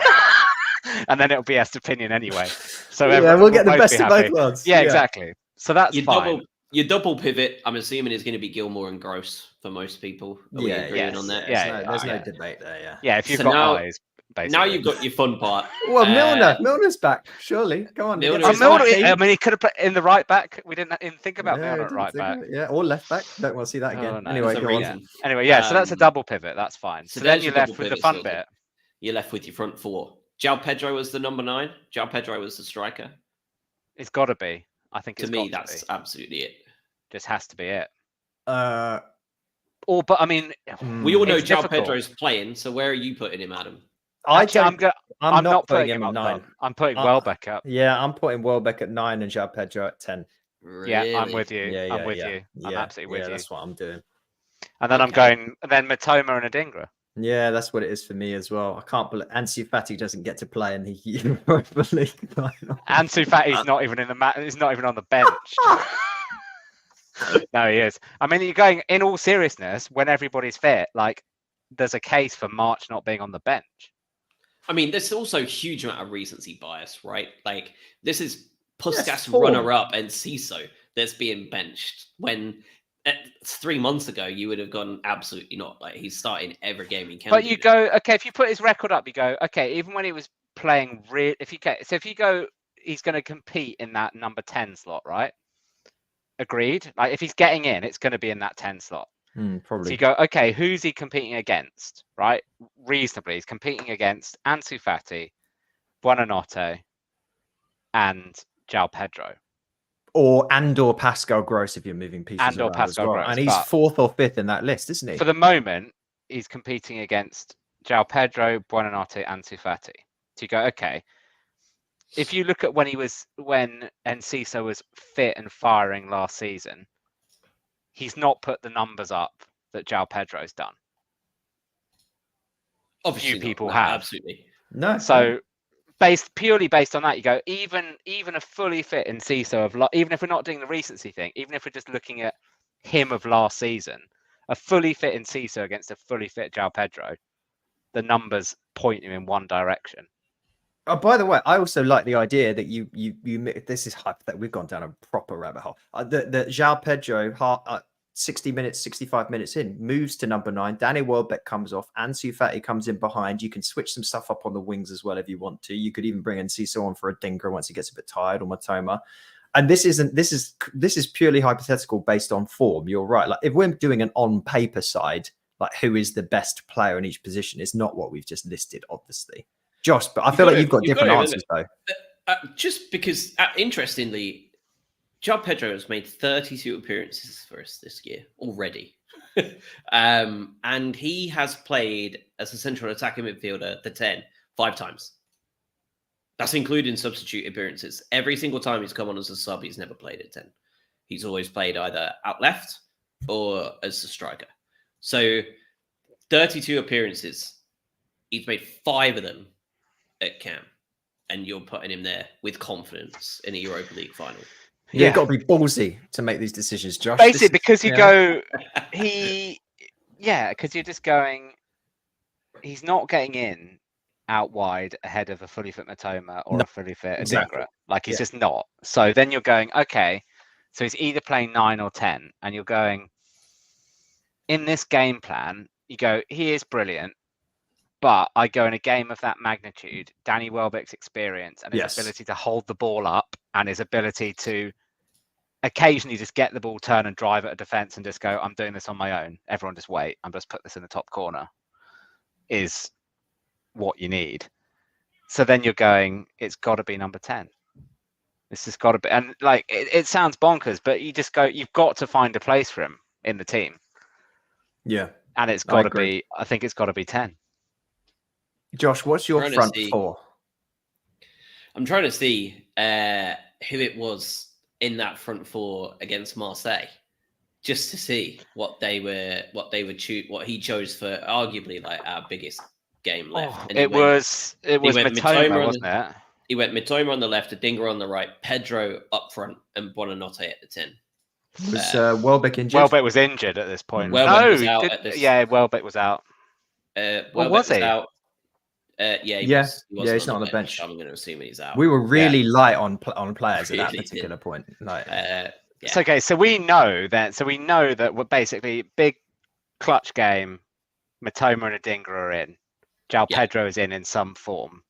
and then it'll be Estepinian anyway. So we'll get the both best be of happy. both worlds. Yeah, exactly. So that's Your fine. double pivot, I'm assuming, is going to be Gilmore and Gross for most people. Are we agreeing on that? There's no debate there. Yeah. Yeah, if you've So got now- eyes, basically. Now you've got your fun part. Well, Milner's back. Surely, come on. Milner get is some back. team. I mean, he could have put in the right back. We didn't even think about Yeah, Milner I at didn't right think back. of it. Yeah, or left back. Don't want to see that again. Oh, no. Anyway, There's a go on. reason. Anyway, yeah. So that's a double pivot. That's fine. So then there's you're your left double with the pivot fun sorted. bit. You're left with your front four. João Pedro was the number 9. João Pedro was the striker. It's got to be. I think To it's me, got that's to be. absolutely it. Just has to be it. Uh, But I mean, We all know it's João difficult. Pedro's playing, so where are you putting him, Adam? I'm I'm not putting putting him him at up 9. though. I'm putting Welbeck up. Yeah, I'm putting Welbeck at 9 and João Pedro at 10. Really? Yeah, I'm with you. Yeah, I'm with you. I'm Yeah, absolutely with you. That's what I'm doing. And then I'm going. Then Matoma and Adingra. Yeah, that's what it is for me as well. I can't believe Ansu Fati doesn't get to play in the Europa League final. Ansu Fati's not even in the He's not even on the bench. No, he is. I mean, you're going. In all seriousness, when everybody's fit, like there's a case for March not being on the bench. I mean, there's also a huge amount of recency bias, right? Like, this is Puskas form. runner-up and Ciso that's being benched when 3 months ago you would have gone absolutely not. Like, he's starting every game he can. But you go, okay, if you put his record up, you go, okay, even when he was playing, if you go, he's going to compete in that number 10 slot, right? Agreed. Like, if he's getting in, it's going to be in that 10 slot. Probably. So you go, okay, who's he competing against, right? Reasonably, he's competing against Ansu Fati, Buonanotte, and João Pedro. Or Pascal Gross if you're moving pieces And/or around Pascal as well. Gross, And he's but 4th or 5th in that list, isn't he? For the moment, he's competing against João Pedro, Buonanotte, Ansu Fati. So you go, okay. If you look at when Enciso was fit and firing last season, he's not put the numbers up that João Pedro's done. Obviously Few people no, have. Absolutely. No. So purely based on that, you go, even a fully fit Enciso even if we're not doing the recency thing, even if we're just looking at him of last season, a fully fit Enciso against a fully fit João Pedro, the numbers point you in one direction. Oh, by the way, I also like the idea that you this is hypothetical. We've gone down a proper rabbit hole. That João Pedro, 60 minutes, 65 minutes in, moves to number 9. Danny Welbeck comes off. Ansu Fati comes in behind. You can switch some stuff up on the wings as well if you want to. You could even bring in Ciso on for a dinker once he gets a bit tired, or Matoma. And this is purely hypothetical based on form. You're right. Like if we're doing an on paper side, like who is the best player in each position, it's not what we've just listed, obviously. Josh, but I feel like you've got different answers though. Just because, interestingly, João Pedro has made 32 appearances for us this year already. And he has played as a central attacking midfielder, the 10, 5 times. That's including substitute appearances. Every single time he's come on as a sub, he's never played at 10. He's always played either out left or as a striker. So 32 appearances. He's made 5 of them at camp, and you're putting him there with confidence in a Europa League final. You've got to be ballsy to make these decisions, Josh. Basically, because you go, because you're just going, he's not getting in out wide ahead of a fully fit Matoma or a fully fit Adingra. Like he's just not. So then you're going, okay, so he's either playing 9 or 10, and you're going, in this game plan, you go, he is brilliant. But I go in a game of that magnitude, Danny Welbeck's experience and his ability to hold the ball up and his ability to occasionally just get the ball, turn and drive at a defense and just go, I'm doing this on my own. Everyone just wait. I'm just put this in the top corner is what you need. So then you're going, it's got to be number 10. This has got to be. And like, it sounds bonkers, but you just go, you've got to find a place for him in the team. Yeah. And it's got to be, I think it's got to be 10. Josh, what's your front 4? I'm trying to see who it was in that front 4 against Marseille, just to see what he chose for arguably like our biggest game left. It was Matoma, wasn't it? He went Matoma on the left, Adingra on the right, Pedro up front, and Buonanotte at the 10. Was Welbeck injured? Welbeck was injured at this point. Welbeck was out at this. Yeah, Welbeck was out. Welbeck was out. He wasn't he's not on the bench. bench. I'm going to assume he's out. We were really light on players at that Really particular point. Like, So, okay, so we know that we're basically big clutch game. Matoma and Adingra are in. João Pedro is in some form.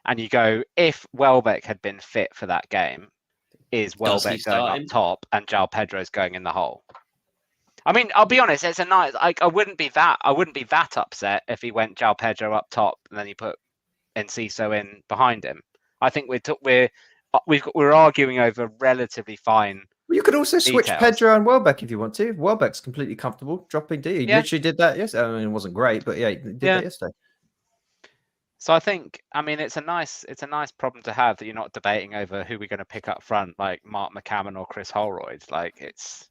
And you go, if Welbeck had been fit for that game, is Welbeck going up top and João Pedro's going in the hole? I mean, I'll be honest, it's a nice. I wouldn't be that upset if he went João Pedro up top and then he put Enciso in behind him. I think we're arguing over relatively fine. Well, you could also switch details. Pedro and Welbeck if you want to. Welbeck's completely comfortable dropping D. He literally did that yesterday. I mean, it wasn't great, but he did that yesterday. So I think, I mean, it's a nice problem to have that you're not debating over who we're going to pick up front, like Mark McCammon or Chris Holroyd. Like it's,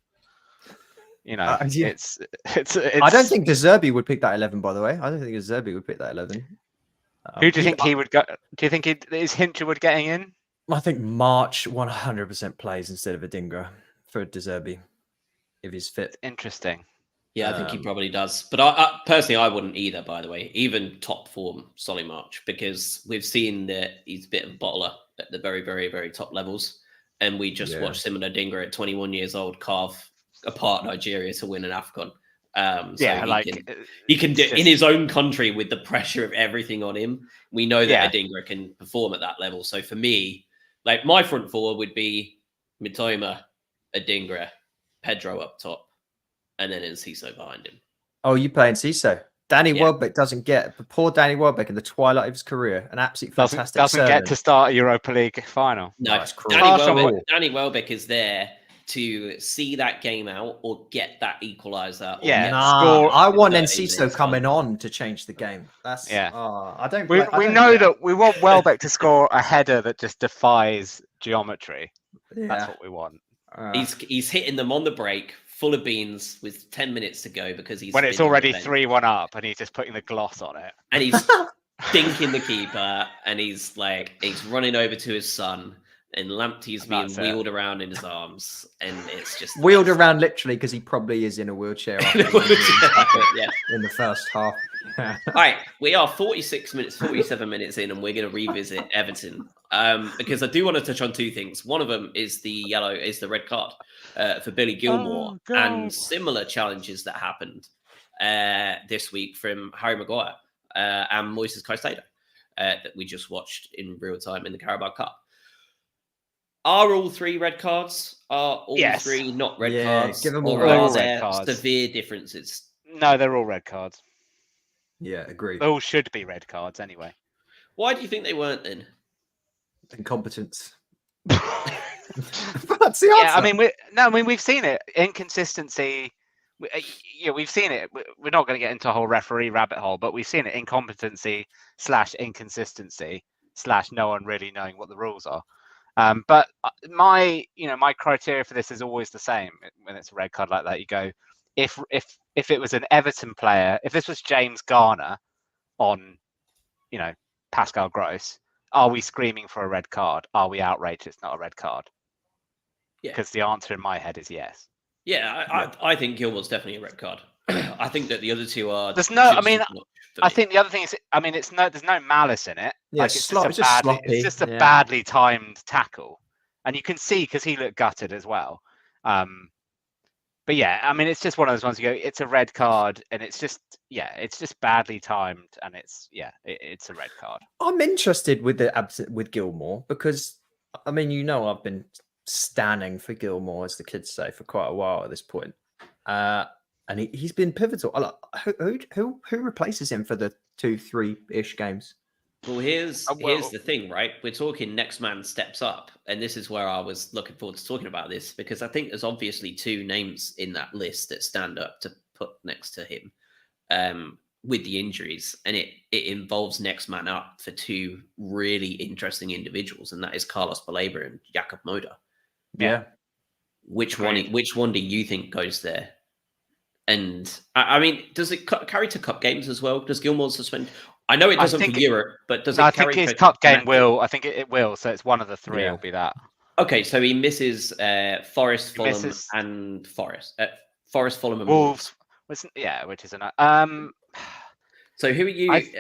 it's. I don't think De Zerbi would pick that 11. By the way, I don't think De Zerbi would pick that 11. Who do you think he would go? Do you think is Hinchwood getting in? I think March 100% plays instead of Adingra for De Zerbi if he's fit. Interesting. Yeah, I think he probably does. But I personally, I wouldn't either, by the way. Even top form, Solly March, because we've seen that he's a bit of a bottler at the very, very, very top levels. And we just watched him and Adingra at 21 years old carve apart Nigeria to win an AFCON. He can do in his own country with the pressure of everything on him. We know that Adingra can perform at that level. So for me, like my front four would be Mitoma, Adingra, Pedro up top, and then Enciso behind him. Oh, you play Enciso. Danny Welbeck doesn't get, but poor Danny Welbeck in the twilight of his career, an absolute fantastic doesn't get to start a Europa League final. No, that's cruel. Danny Welbeck is there to see that game out or get that equaliser. I want Enciso coming on to change the game. That's I don't. We know that we want Welbeck to score a header that just defies geometry. Yeah. That's what we want. He's hitting them on the break, full of beans, with 10 minutes to go because he's when it's already 3-1 up, and he's just putting the gloss on it, and he's dinking the keeper, and he's running over to his son. And Lamptey's being wheeled around in his arms, and it's just wheeled around literally because he probably is in a wheelchair. In the first half. All right, we are 47 minutes in, and we're going to revisit Everton because I do want to touch on two things. One of them is the red card for Billy Gilmour, and similar challenges that happened this week from Harry Maguire and Moises Caicedo that we just watched in real time in the Carabao Cup. Are all three red cards? Are all three not red cards? Give them or are there severe differences? No, they're all red cards. Yeah, agreed. They all should be red cards anyway. Why do you think they weren't then? Incompetence. That's the answer. I mean, we've seen it. Inconsistency. We've seen it. We're not going to get into a whole referee rabbit hole, but we've seen it. Incompetency / inconsistency / no one really knowing what the rules are. But my criteria for this is always the same. When it's a red card like that, you go, if it was an Everton player, if this was James Garner on, Pascal Gross, are we screaming for a red card? Are we outraged it's not a red card? Yeah. Because the answer in my head is yes. Yeah, I think Gilmour's definitely a red card. I think that the other two are. I think the other thing is, there's no malice in it. Yeah, it's just a badly timed tackle, and you can see because he looked gutted as well. But it's just one of those ones you go, it's a red card, and it's just badly timed, and it's a red card. I'm interested with Gilmour because I've been standing for Gilmour, as the kids say, for quite a while at this point. And he's been pivotal. Who replaces him for the 2-3-ish games? Well, here's the thing, right? We're talking next man steps up. And this is where I was looking forward to talking about this, because I think there's obviously two names in that list that stand up to put next to him with the injuries. And it involves next man up for two really interesting individuals. And that is Carlos Baleba and Jakob Moda. Yeah. Which one do you think goes there? And does it carry to cup games as well? Does Gilmour suspend? I know it doesn't for Europe, but does it carry? I think his cup game will. I think it will. So it's one of the three. Will be that. Okay, so he misses Forest, Fulham, and Forest. Forest, Fulham, and Wolves. Which is enough. So who are you?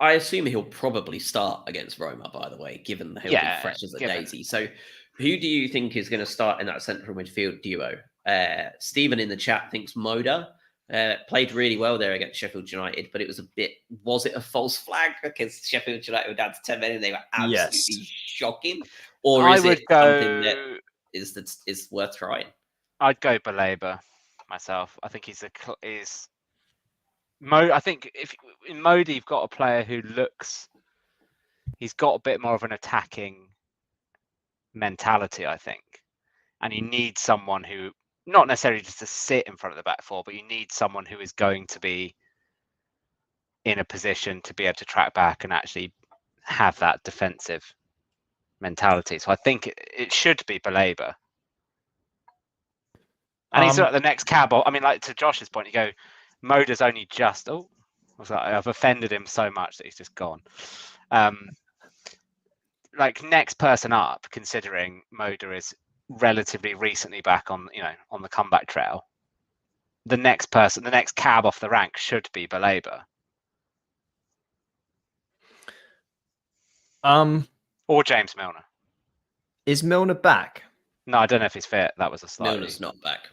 I assume he'll probably start against Roma, by the way, given he'll be fresh as a daisy. So who do you think is going to start in that central midfield duo? Stephen in the chat thinks Moda played really well there against Sheffield United, but it was it a false flag against Sheffield United were down to 10 men and they were absolutely shocking? Or is it something that is worth trying? I'd go Baleba myself. I think I think if in Modi you've got a player who he's got a bit more of an attacking mentality, I think, and you need someone who not necessarily just to sit in front of the back four, but you need someone who is going to be in a position to be able to track back and actually have that defensive mentality. So I think it should be Baleba. And he's at the next cab. I mean, like to Josh's point, you go, Moda's only just. Oh, what's that? I've offended him so much that he's just gone. Like next person up, considering Moda is relatively recently back on the comeback trail. The next cab off the rank should be Baleba. Or James Milner. Is Milner back? No, I don't know if he's fit. That was a slightly. Milner's not back.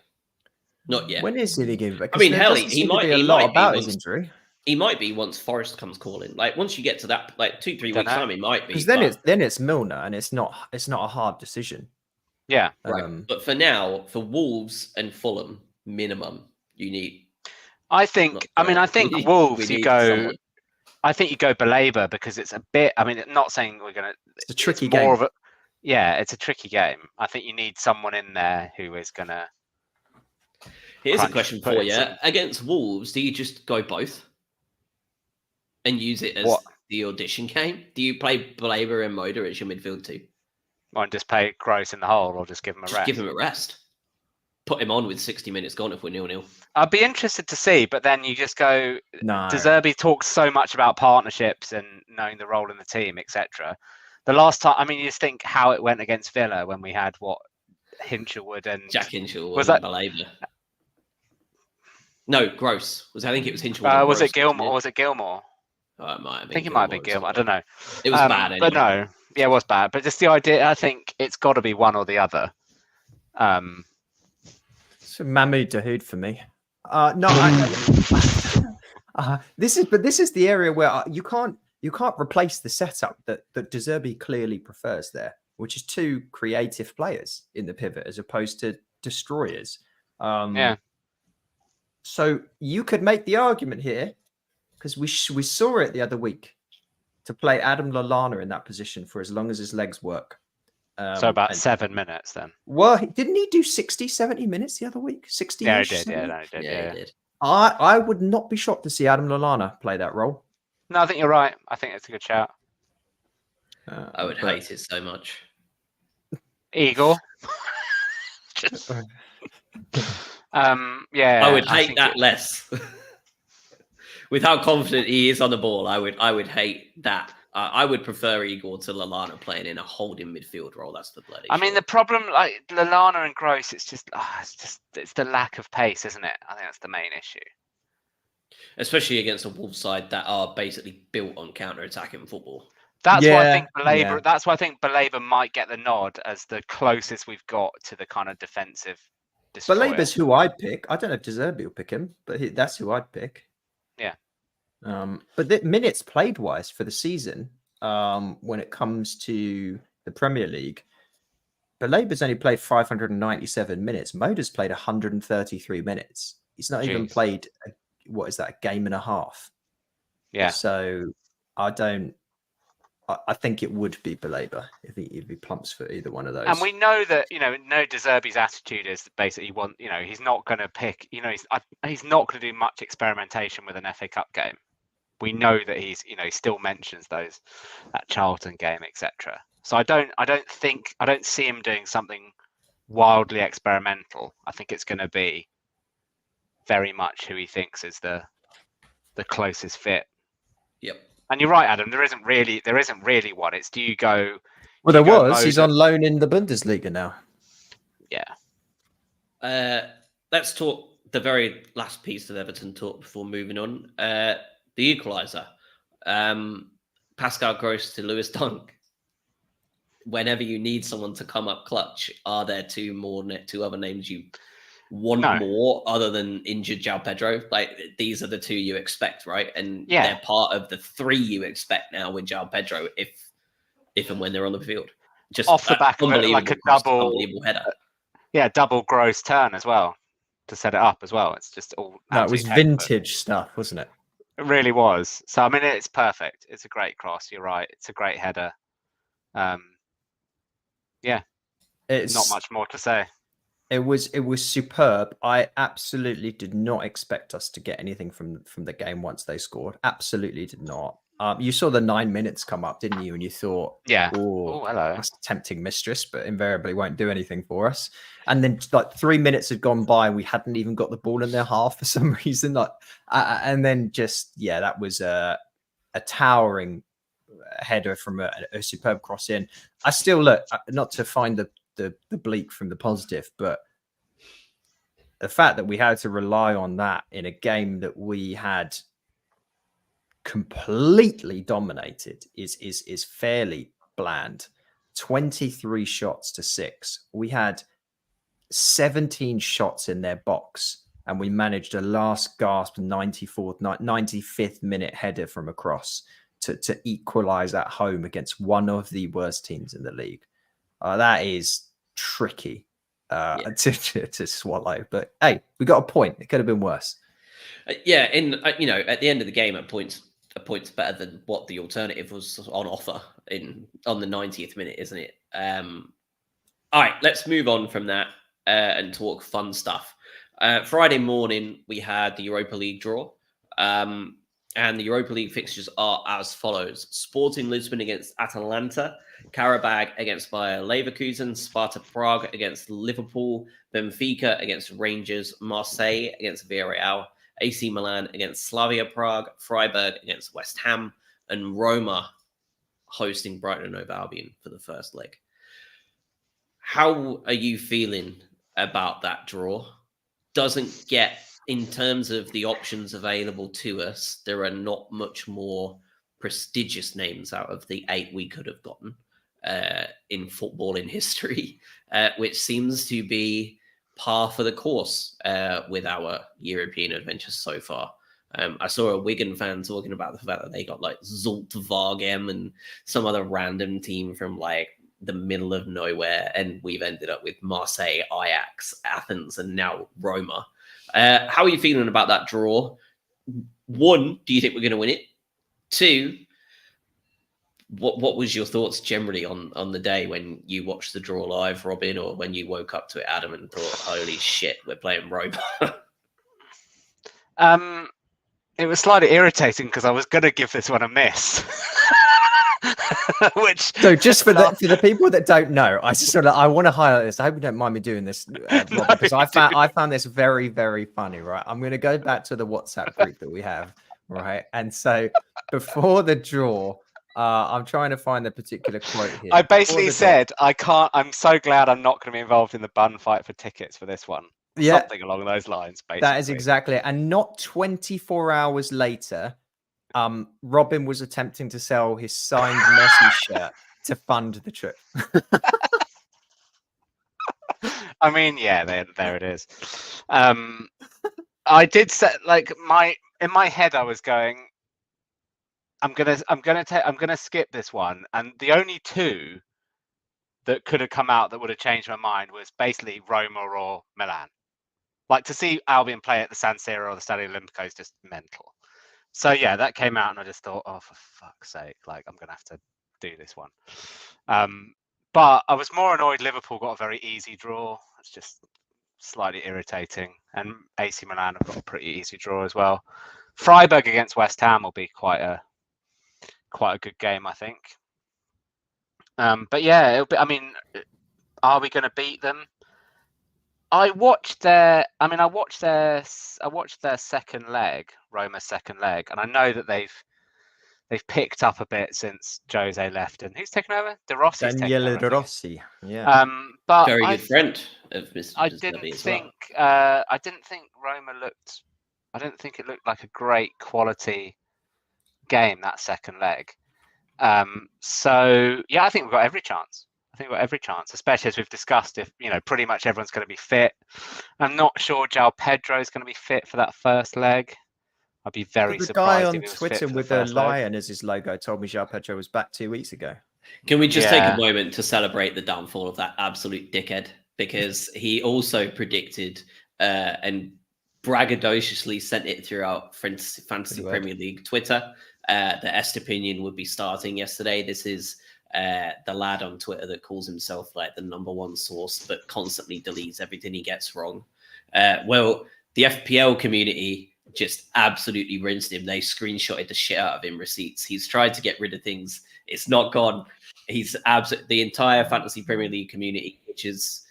Not yet. When is he going back? I mean, hell, he might be a lot about his injury. He might be once Forest comes calling. Like once you get to that, like 2-3 weeks time, he might be. Because then it's Milner, and it's not a hard decision. Yeah, right. But for now, for Wolves and Fulham, minimum you need. I think Wolves you go. Someone. I think you go Baleba because it's a bit. I mean, not saying we're gonna. It's a tricky game. It's a tricky game. I think you need someone in there who is gonna. Here's a question for you: against Wolves, do you just go both and use it as the audition game? Do you play Baleba and Moda as your midfield two? Or just play Gross in the hole, or just give him a rest? Give him a rest. Put him on with 60 minutes gone if we're 0-0. I'd be interested to see, but then you just go. No. De Zerbi talks so much about partnerships and knowing the role in the team, etc. The last time, I mean, you just think how it went against Villa when we had Hinchelwood and Jack Hinchelwood was that Baleba? No, Gross. I think it was Hinchelwood. Was it Gilmore? Was it Gilmore? Oh, it might have been. I think it might have been Gilmore. I don't know. It was bad anyway. But no, yeah, it was bad. But just the idea, I think it's got to be one or the other. So Mahmoud Dahoud for me. This is the area where you can't replace the setup that De Zerbi clearly prefers there, which is two creative players in the pivot as opposed to destroyers. So you could make the argument here, because we saw it the other week, to play Adam Lallana in that position for as long as his legs work. So about 7 minutes then. Well, didn't he do 60, 70 minutes the other week? 60? Yeah, he did. He did. I would not be shocked to see Adam Lallana play that role. No, I think you're right. I think it's a good shout. I would hate it so much. Igor. I would hate that less. With how confident he is on the ball, I would hate that. I would prefer Igor to Lallana playing in a holding midfield role. That's the bloody. I mean, the problem, like Lallana and Gross, it's the lack of pace, isn't it? I think that's the main issue. Especially against a Wolves side that are basically built on counter-attacking football. That's why I think Baleba. Yeah. That's why I think Baleba might get the nod as the closest we've got to the kind of defensive. Baleba's who I'd pick. I don't know if De Zerbi will pick him, but that's who I'd pick. Yeah. But the minutes played wise for the season, when it comes to the Premier League, Baleba's only played 597 minutes. Moda's played 133 minutes. He's not even played a game and a half. Yeah. So I think it would be Baleba if he plumps for either one of those. And we know that De Zerbi's attitude is basically he's not going to pick. He's not going to do much experimentation with an FA Cup game. We know that he still mentions that Charlton game, etc. So I don't see him doing something wildly experimental. I think it's going to be very much who he thinks is the closest fit. Yep. And you're right, Adam. There isn't really one. It's do you go? Well, there was. He's on loan in the Bundesliga now. Yeah. Let's talk the very last piece of Everton talk before moving on. The equaliser. Pascal Gross to Lewis Dunk. Whenever you need someone to come up clutch, are there two other names you want more other than injured João Pedro? Like, these are the two you expect, right? And they're part of the three you expect now with João Pedro if and when they're on the field. Just off the back of it, like a unbelievable header. Double Gross turn as well to set it up as well. It's just all that was vintage stuff, wasn't it? It really was. So I mean, it's perfect. It's a great cross. You're right. It's a great header. It's not much more to say. It was superb. I absolutely did not expect us to get anything from the game once they scored. Absolutely did not. You saw the 9 minutes come up, didn't you? And you thought, oh, hello, that's a tempting mistress, but invariably won't do anything for us. And then like 3 minutes had gone by, and we hadn't even got the ball in their half for some reason. And then that was a towering header from a superb cross in. I still look, not to find the bleak from the positive, but the fact that we had to rely on that in a game that we had completely dominated is fairly bland. 23 shots to 6. We had 17 shots in their box, and we managed a last gasp 95th minute header from across to equalize at home against one of the worst teams in the league. That is tricky to swallow, but hey, we got a point. It could have been worse. At the end of the game, a point's better than what the alternative was on offer on the 90th minute, isn't it? All right, let's move on from that and talk fun stuff. Friday morning, we had the Europa League draw. And the Europa League fixtures are as follows: Sporting Lisbon against Atalanta, Karabag against Bayer Leverkusen, Sparta Prague against Liverpool, Benfica against Rangers, Marseille against Villarreal, AC Milan against Slavia Prague, Freiburg against West Ham, and Roma hosting Brighton and Hove Albion for the first leg. How are you feeling about that draw? Doesn't get, in terms of the options available to us, there are not much more prestigious names out of the 8 we could have gotten in football in history, which seems to be par for the course with our European adventures so far. I saw a Wigan fan talking about the fact that they got like Zult Waregem and some other random team from like the middle of nowhere, and we've ended up with Marseille, Ajax, Athens, and now Roma. How are you feeling about that draw? 1, do you think we're going to win it? 2, what was your thoughts generally on the day when you watched the draw live, Robin, or when you woke up to it, Adam, and thought, holy shit, we're playing Roma? It was slightly irritating because I was going to give this one a miss. So just for the people that don't know, I want to highlight this. I hope you don't mind me doing this, Robin, because I found this very, very funny. Right, I'm going to go back to the WhatsApp group that we have, right? And so before the draw, I'm trying to find the particular quote here. I basically said, I can't. I'm so glad I'm not going to be involved in the bun fight for tickets for this one. Yeah, something along those lines. Basically, that is exactly it. And not 24 hours later, Robin was attempting to sell his signed Messi shirt to fund the trip. I mean, yeah, there it is. I did set in my head. I was going, I'm gonna skip this one, and the only 2 that could have come out that would have changed my mind was basically Roma or Milan. Like, to see Albion play at the San Siro or the Stadio Olimpico is just mental. So yeah, that came out, and I just thought, oh, for fuck's sake, like, I'm gonna have to do this one. But I was more annoyed Liverpool got a very easy draw. It's just slightly irritating, and AC Milan have got a pretty easy draw as well. Freiburg against West Ham will be quite a good game, I think. But yeah, it'll be. I mean, are we going to beat them? I watched their second leg, Roma's second leg, and I know that they've picked up a bit since Jose left. And who's taken over? De Rossi's Daniele De Rossi. Yeah. But very good friend of Mr. I didn't think Roma looked. I didn't think it looked like a great quality game, that second leg. So yeah, I think we've got every chance. Especially as we've discussed, if pretty much everyone's going to be fit. I'm not sure João Pedro is going to be fit for that first leg. I'd be very surprised if he was fit for the with a first leg. lion as his logo told me João Pedro was back 2 weeks ago. Can we just take a moment to celebrate the downfall of that absolute dickhead? Because he also predicted and braggadociously sent it throughout Fantasy Premier League Twitter that Estepinian would be starting yesterday. This is the lad on Twitter that calls himself like the #1 source, but constantly deletes everything he gets wrong. Well, the FPL community just absolutely rinsed him. They screenshotted the shit out of him receipts. He's tried to get rid of things. It's not gone. He's absolutely the entire Fantasy Premier League community, which is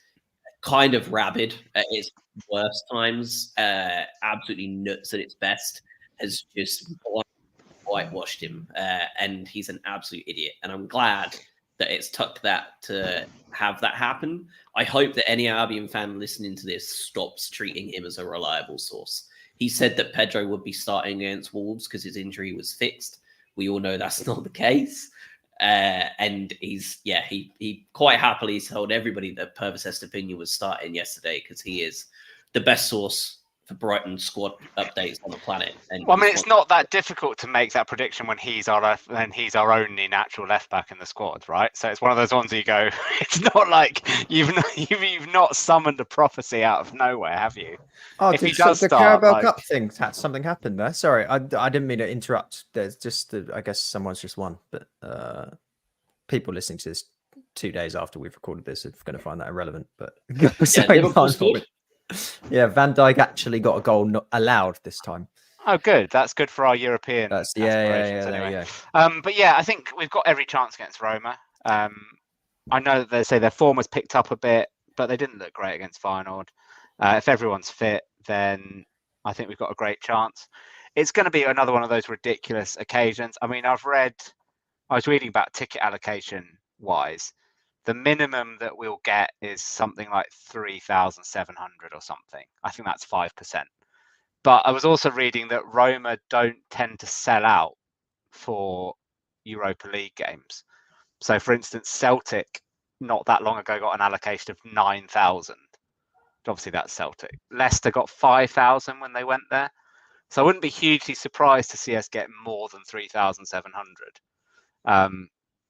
kind of rabid at its worst times, absolutely nuts at its best, has just whitewashed him, and he's an absolute idiot. And I'm glad that it's took that to have that happen. I hope that any Albion fan listening to this stops treating him as a reliable source. He said that Pedro would be starting against Wolves because his injury was fixed. We all know that's not the case. And he quite happily told everybody that Purvis Estepinian was starting yesterday because he is the best source for Brighton squad updates on the planet. And well, I mean, it's not that difficult to make that prediction when he's our only natural left back in the squad, right? So it's one of those ones that you go, it's not like you've not summoned a prophecy out of nowhere, have you? Oh, if he does the Carabao Cup thing, something happened there. Sorry, I didn't mean to interrupt. There's just, I guess someone's just won, but people listening to this 2 days after we've recorded this are going to find that irrelevant. But yeah, Van Dijk actually got a goal not allowed this time. Oh, good. That's good for our European aspirations anyway. But yeah, I think we've got every chance against Roma. I know that they say their form was picked up a bit, but they didn't look great against Feyenoord. If everyone's fit, then I think we've got a great chance. It's going to be another one of those ridiculous occasions. I mean, I was reading about ticket allocation wise. The minimum that we'll get is something like 3,700 or something. I think that's 5%. But I was also reading that Roma don't tend to sell out for Europa League games. So, for instance, Celtic, not that long ago, got an allocation of 9,000. Obviously, that's Celtic. Leicester got 5,000 when they went there. So I wouldn't be hugely surprised to see us get more than 3,700.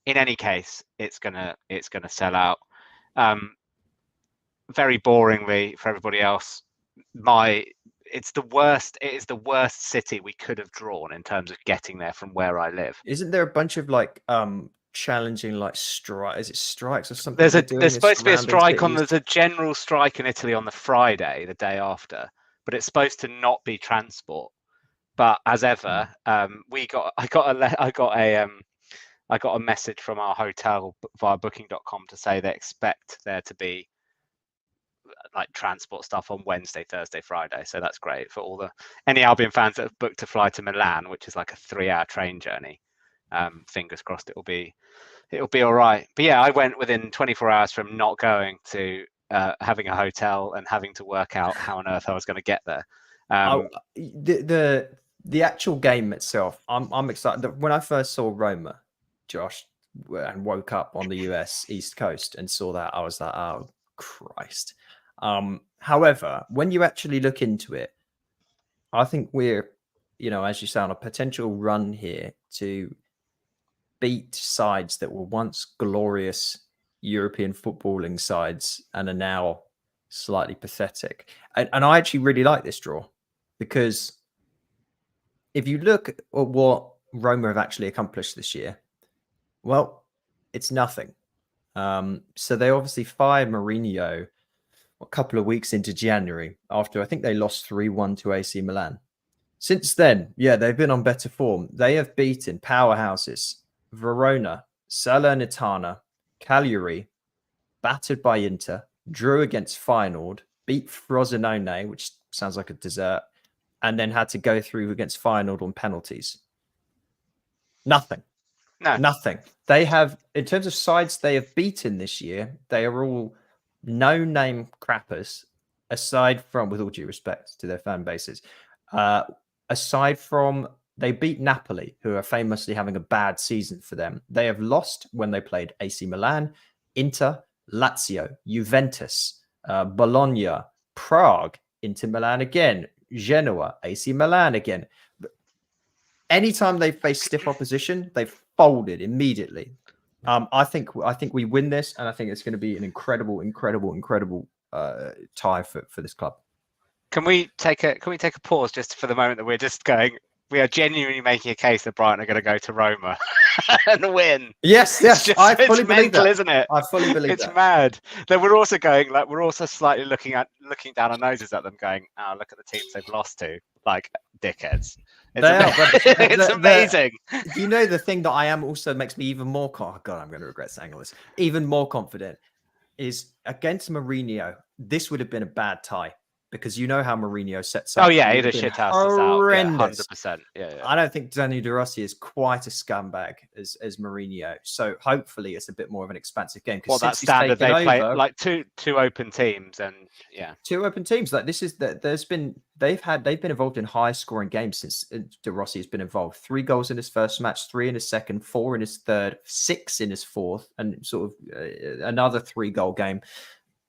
In any case, it's gonna sell out. Very boringly for everybody else, it is the worst city we could have drawn in terms of getting there from where I live. Isn't there a bunch of challenging strikes? Is it strikes or something? There's supposed to be a strike there's a general strike in Italy on the Friday, the day after, but it's supposed to not be transport. But as ever, I got a message from our hotel via booking.com to say they expect there to be transport stuff on Wednesday, Thursday, Friday. So that's great for any Albion fans that have booked to fly to Milan, which is like a 3-hour train journey. Fingers crossed it'll be all right. But yeah, I went within 24 hours from not going to having a hotel and having to work out how on earth I was going to get there. The actual game itself, I'm excited. When I first saw Roma, Josh, and woke up on the US East Coast and saw that, I was like, oh Christ. However, when you actually look into it, I think we're, as you say, on a potential run here to beat sides that were once glorious European footballing sides and are now slightly pathetic. And I actually really like this draw because if you look at what Roma have actually accomplished this year, well, it's nothing. So they obviously fired Mourinho a couple of weeks into January after I think they lost 3-1 to AC Milan. Since then, yeah, they've been on better form. They have beaten powerhouses, Verona, Salernitana, Cagliari, battered by Inter, drew against Feyenoord, beat Frosinone, which sounds like a dessert, and then had to go through against Feyenoord on penalties. Nothing. No. Nothing. They have, in terms of sides they have beaten this year, they are all no-name crappers, aside from, with all due respect to their fan bases, aside from They beat Napoli, who are famously having a bad season for them. They have lost when they played AC Milan, Inter, Lazio, Juventus, Bologna, Prague, Inter Milan again, Genoa, AC Milan again. Anytime they face stiff opposition, they've folded immediately. I think we win this, and I think it's going to be an incredible tie for this club. Can we take a pause just for the moment that we're just going? We are genuinely making a case that Brighton are going to go to Roma and win. Yes, I fully believe that, isn't it? I fully believe it's that. mad. Then we're also going we're also slightly looking down our noses at them, going, "Oh, look at the teams they've lost to, like dickheads." It's amazing. You know, the thing that I am also makes me even more. Oh God, I'm going to regret saying all this. Even more confident is against Mourinho. This would have been a bad tie. Because you know how Mourinho sets up. Oh yeah, he'd have shit house us out. 100%. Yeah. I don't think Daniel De Rossi is quite a scumbag as Mourinho. So hopefully it's a bit more of an expansive game. Well, that standard they play like two open teams, and two open teams. Like this is that they've been involved in high scoring games since De Rossi has been involved. 3 goals in his first match, 3 in his second, 4 in his third, 6 in his fourth, and sort of another 3-goal game.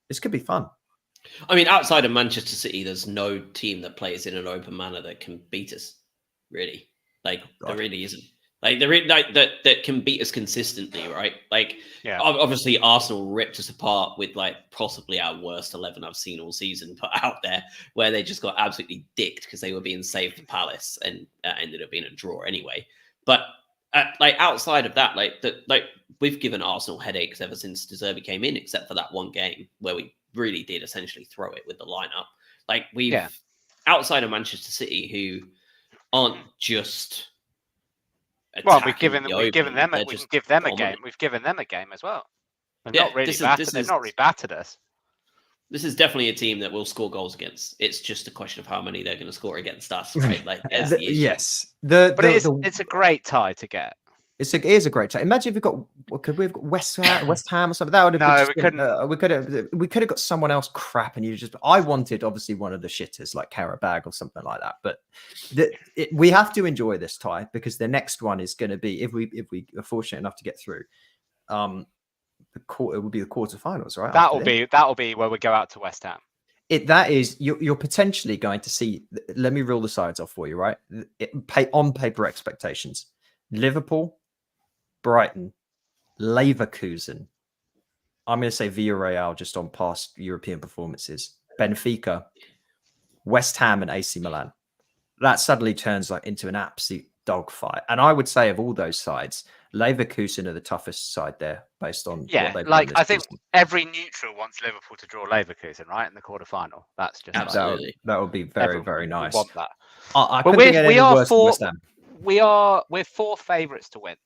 This could be fun. I mean, outside of Manchester City, there's no team that plays in an open manner that can beat us. Really, there really isn't. That can beat us consistently, right? Obviously, Arsenal ripped us apart with possibly our worst 11 I've seen all season put out there, where they just got absolutely dicked because they were being saved to Palace, and ended up being a draw anyway. But outside of that, we've given Arsenal headaches ever since De Zerbi came in, except for that one game where we really did essentially throw it with the lineup. Outside of Manchester City, who aren't just we've given them a game. We've given them a game as well. They've not really battered us. This is definitely a team that will score goals against. It's just a question of how many they're going to score against us, right? Yes. It's a great tie to get. It is a great tie. Imagine if we've got West Ham or something. That would have we could have got someone else crap, and I wanted obviously one of the shitters like Karabag or something like that. But we have to enjoy this tie, because the next one is going to be, if we are fortunate enough to get through, it will be the quarterfinals, right? That'll be where we go out to West Ham. That is, you're potentially going to see. Let me rule the sides off for you, right? On paper expectations: Liverpool, Brighton, Leverkusen. I'm going to say Villarreal just on past European performances. Benfica, West Ham, and AC Milan. That suddenly turns into an absolute dogfight. And I would say of all those sides, Leverkusen are the toughest side there, based on what they've done. I think every neutral wants Liverpool to draw Leverkusen, right, in the quarterfinal. That's just absolutely that would be very, very nice. Want that? But we're 4 favourites to win.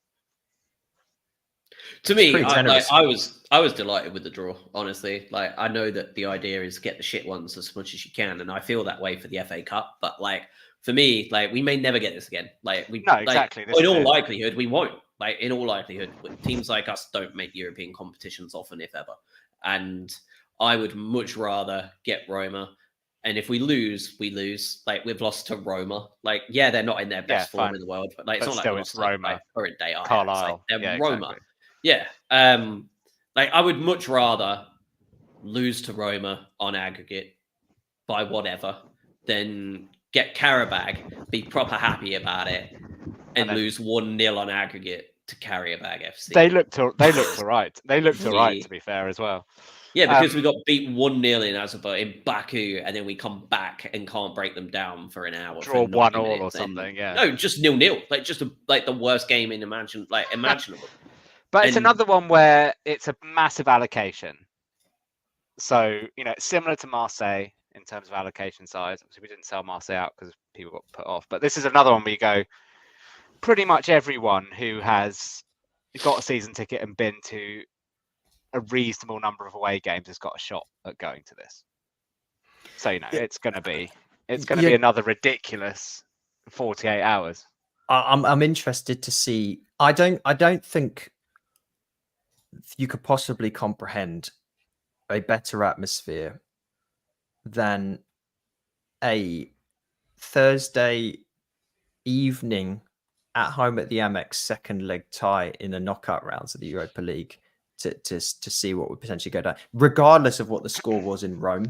To me, I was delighted with the draw, honestly. I know that the idea is get the shit ones as much as you can, and I feel that way for the FA Cup. But for me, we may never get this again. Exactly. In all likelihood, we won't. In all likelihood, teams like us don't make European competitions often, if ever. And I would much rather get Roma. And if we lose, we lose. We've lost to Roma. They're not in their best form in the world, but it's not it's Roma. Current day Carlisle. They're Roma. Exactly. Yeah. I would much rather lose to Roma on aggregate by whatever than get Karabag, be proper happy about it, and lose 1-0 on aggregate to Karabag FC. They looked all right. They looked all right, to be fair, as well. Yeah, because we got beat 1-0 in Azerbaijan, in Baku, and then we come back and can't break them down for an hour. Draw 1-1 or something, yeah. No, just 0-0. The worst game imaginable. But it's another one where it's a massive allocation. So, it's similar to Marseille in terms of allocation size. Obviously, we didn't sell Marseille out because people got put off. But this is another one where you go, pretty much everyone who has got a season ticket and been to a reasonable number of away games has got a shot at going to this. So, it's going to be another ridiculous 48 hours. I'm interested to see. I don't think you could possibly comprehend a better atmosphere than a Thursday evening at home at the Amex, second leg tie in the knockout rounds of the Europa League to see what would potentially go down, regardless of what the score was in Rome.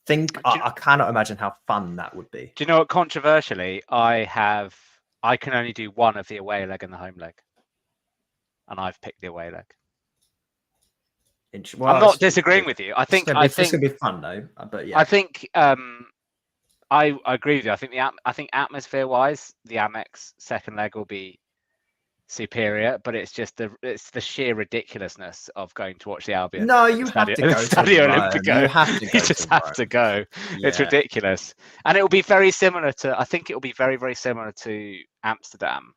I cannot imagine how fun that would be. Do you know what? Controversially, I can only do one of the away leg and the home leg, and I've picked the away leg. Well, I'm not disagreeing with you. It's gonna be fun though. But yeah, I think I agree with you. I think atmosphere-wise, the Amex second leg will be superior, but it's just the sheer ridiculousness of going to watch the Albion. No, you have to go to Stadio Olimpico. You have to go. You just have to go. Yeah. It's ridiculous, and it will be very similar to. I think it will be very, very similar to Amsterdam,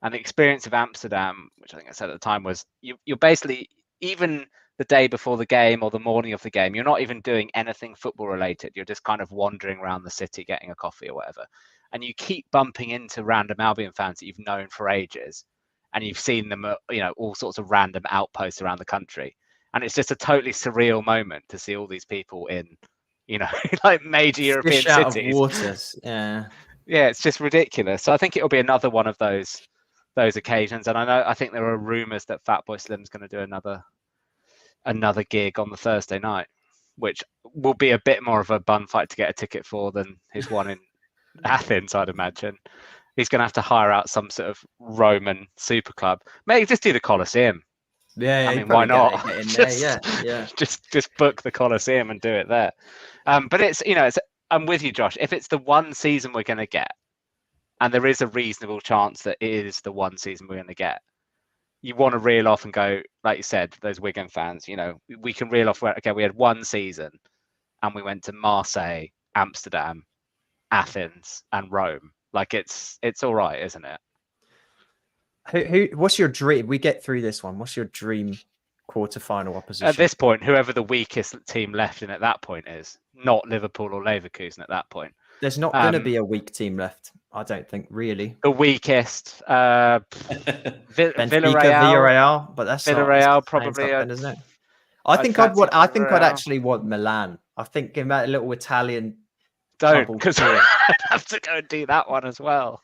and the experience of Amsterdam, which I think I said at the time, was you're basically, even the day before the game or the morning of the game, you're not even doing anything football related. You're just kind of wandering around the city getting a coffee or whatever, and you keep bumping into random Albion fans that you've known for ages, and you've seen them at, all sorts of random outposts around the country, and it's just a totally surreal moment to see all these people in like major European cities. Of waters. Yeah, it's just ridiculous. So I think it'll be another one of those occasions, and I think there are rumors that Fatboy Slim's going to do another gig on the Thursday night, which will be a bit more of a bun fight to get a ticket for than his one in Athens, I'd imagine. He's going to have to hire out some sort of Roman super club. Maybe just do the Colosseum. Yeah, I mean, why not? Yeah. Just book the Colosseum and do it there. But it's I'm with you, Josh. If it's the one season we're going to get, and there is a reasonable chance that it is the one season we're going to get, you want to reel off and go, like you said, those Wigan fans, we can reel off where, okay, we had one season and we went to Marseille, Amsterdam, Athens, and Rome. Like it's all right, isn't it? What's your dream? We get through this one. What's your dream quarterfinal opposition? At this point, whoever the weakest team left in at that point is, not Liverpool or Leverkusen at that point. There's not going to be a weak team left, I don't think, really. The weakest, Villarreal, but that's Villarreal probably, isn't it? I think I'd actually want Milan. I think give that a little Italian. Don't, because I'd have to go and do that one as well.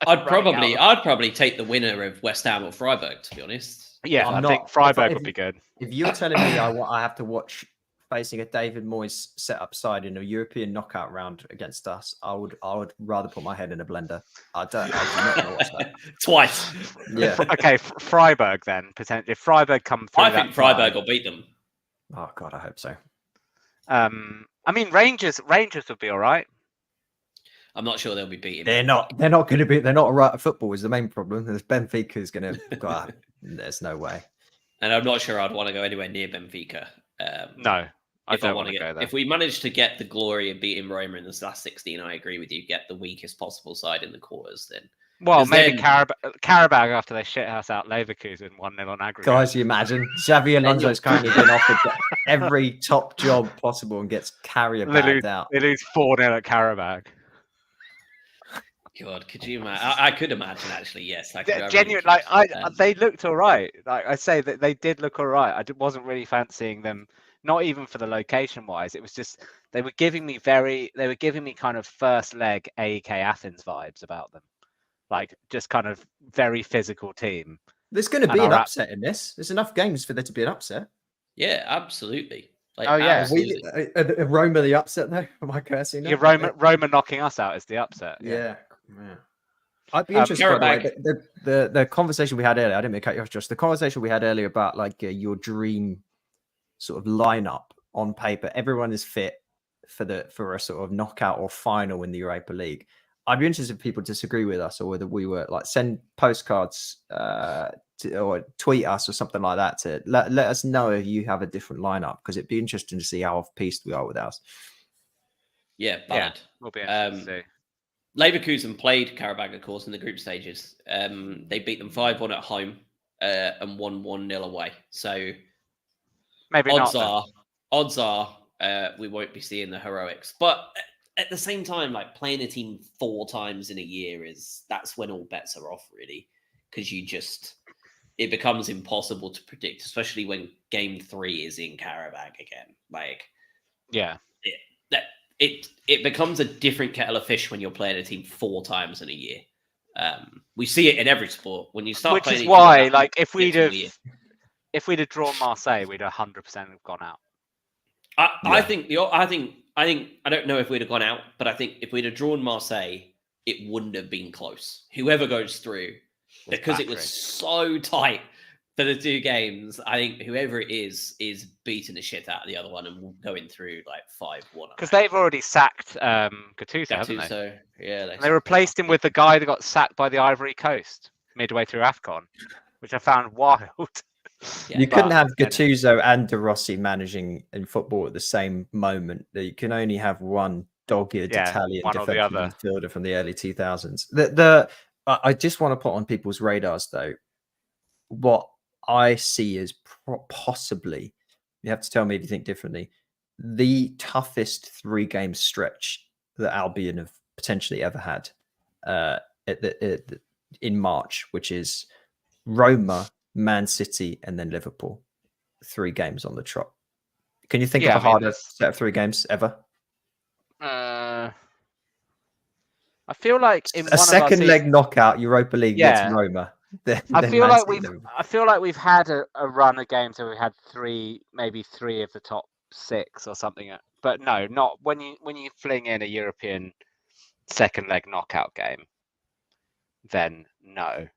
I'd probably take the winner of West Ham or Freiburg, to be honest. Yeah, I think Freiburg would be good. If you're telling me I have to watch facing a David Moyes set-up side in a European knockout round against us, I would rather put my head in a blender. I do not want to watch that. Twice. Yeah. Okay, Freiburg then, potentially. If Freiburg come through, I think Freiburg will beat them. Oh God, I hope so. I mean, Rangers would be all right. I'm not sure they'll be beating. They're not going to be. They're not right at football. Is the main problem. There's Benfica's going to. There's no way. And I'm not sure I'd want to go anywhere near Benfica. No, I don't want to go there. If we manage to get the glory of beating Roma in the last 16, I agree with you. Get the weakest possible side in the quarters, then. Well, maybe Karabag after they shit house out Leverkusen 1-0 on aggregate. Guys, you imagine Xavi Alonso's currently been offered every top job possible and gets Karabag out. They lose 4-0 at Karabag. God, could you imagine? I could imagine, actually. Yes, genuinely. They looked all right. Like I say, that they did look all right. I wasn't really fancying them, not even for the location wise. It was just they were giving me kind of first leg AEK Athens vibes about them. Like just kind of very physical team. There's going to be an upset in this. There's enough games for there to be an upset. Yeah, absolutely. Like, oh yeah, Roma the upset though. Am I cursing? Yeah, Roma knocking us out is the upset. Yeah. I'd be interested. By the conversation we had earlier. I didn't mean to cut you off, Josh. The conversation we had earlier about like your dream sort of lineup on paper. Everyone is fit for a sort of knockout or final in the Europa League. I'd be interested if people disagree with us or whether we were like send postcards or tweet us or something like that to let us know if you have a different lineup, because it'd be interesting to see how off-piste we are with ours. Yeah, bad. We'll be interested to see. Leverkusen played Karabag, of course, in the group stages. They beat them 5-1 at home and won 1-0 away. So maybe odds are we won't be seeing the heroics. But at the same time, like playing a team 4 times in a year that's when all bets are off, really, because it becomes impossible to predict, especially when game 3 is in Karabag again. Like, yeah. it becomes a different kettle of fish when you're playing a team 4 times in a year. We see it in every sport when you start. Which playing is each other why, that like, much, if we'd have drawn Marseille, we'd 100% have gone out. I don't know if we'd have gone out, but I think if we'd have drawn Marseille, it wouldn't have been close. Whoever goes through, because it was so tight for the 2 games, I think whoever it is beating the shit out of the other one and going through like 5-1. Because they've already sacked Gattuso, haven't they? So yeah, they replaced him with the guy that got sacked by the Ivory Coast midway through AFCON, which I found wild. Yeah, you couldn't have Gattuso and De Rossi managing in football at the same moment. You can only have one dogged Italian defensive midfielder from the early 2000s. I just want to put on people's radars, though, what I see as possibly, you have to tell me if you think differently, the toughest 3-game stretch that Albion have potentially ever had in March, which is Roma, Man City, and then Liverpool. 3 games on the trot. Can you think of a harder set of 3 games ever? I feel like in a second leg knockout Europa League against Roma. I feel like we've had a run of games where we had maybe three of the top 6 or something. But no, not when you fling in a European second leg knockout game. Then no.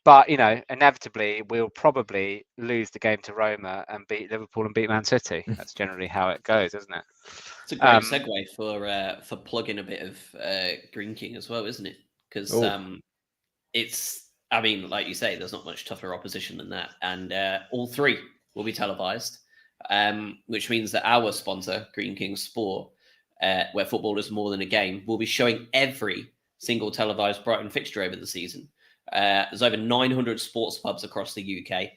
But inevitably we'll probably lose the game to Roma and beat Liverpool and beat Man City. That's generally how it goes, isn't it? It's a great segue for plugging a bit of Green King as well, isn't it? Because it's, I mean, like you say, there's not much tougher opposition than that, and all 3 will be televised, which means that our sponsor, Green King Sport, where football is more than a game, will be showing every single televised Brighton fixture over the season. There's over 900 sports pubs across the UK,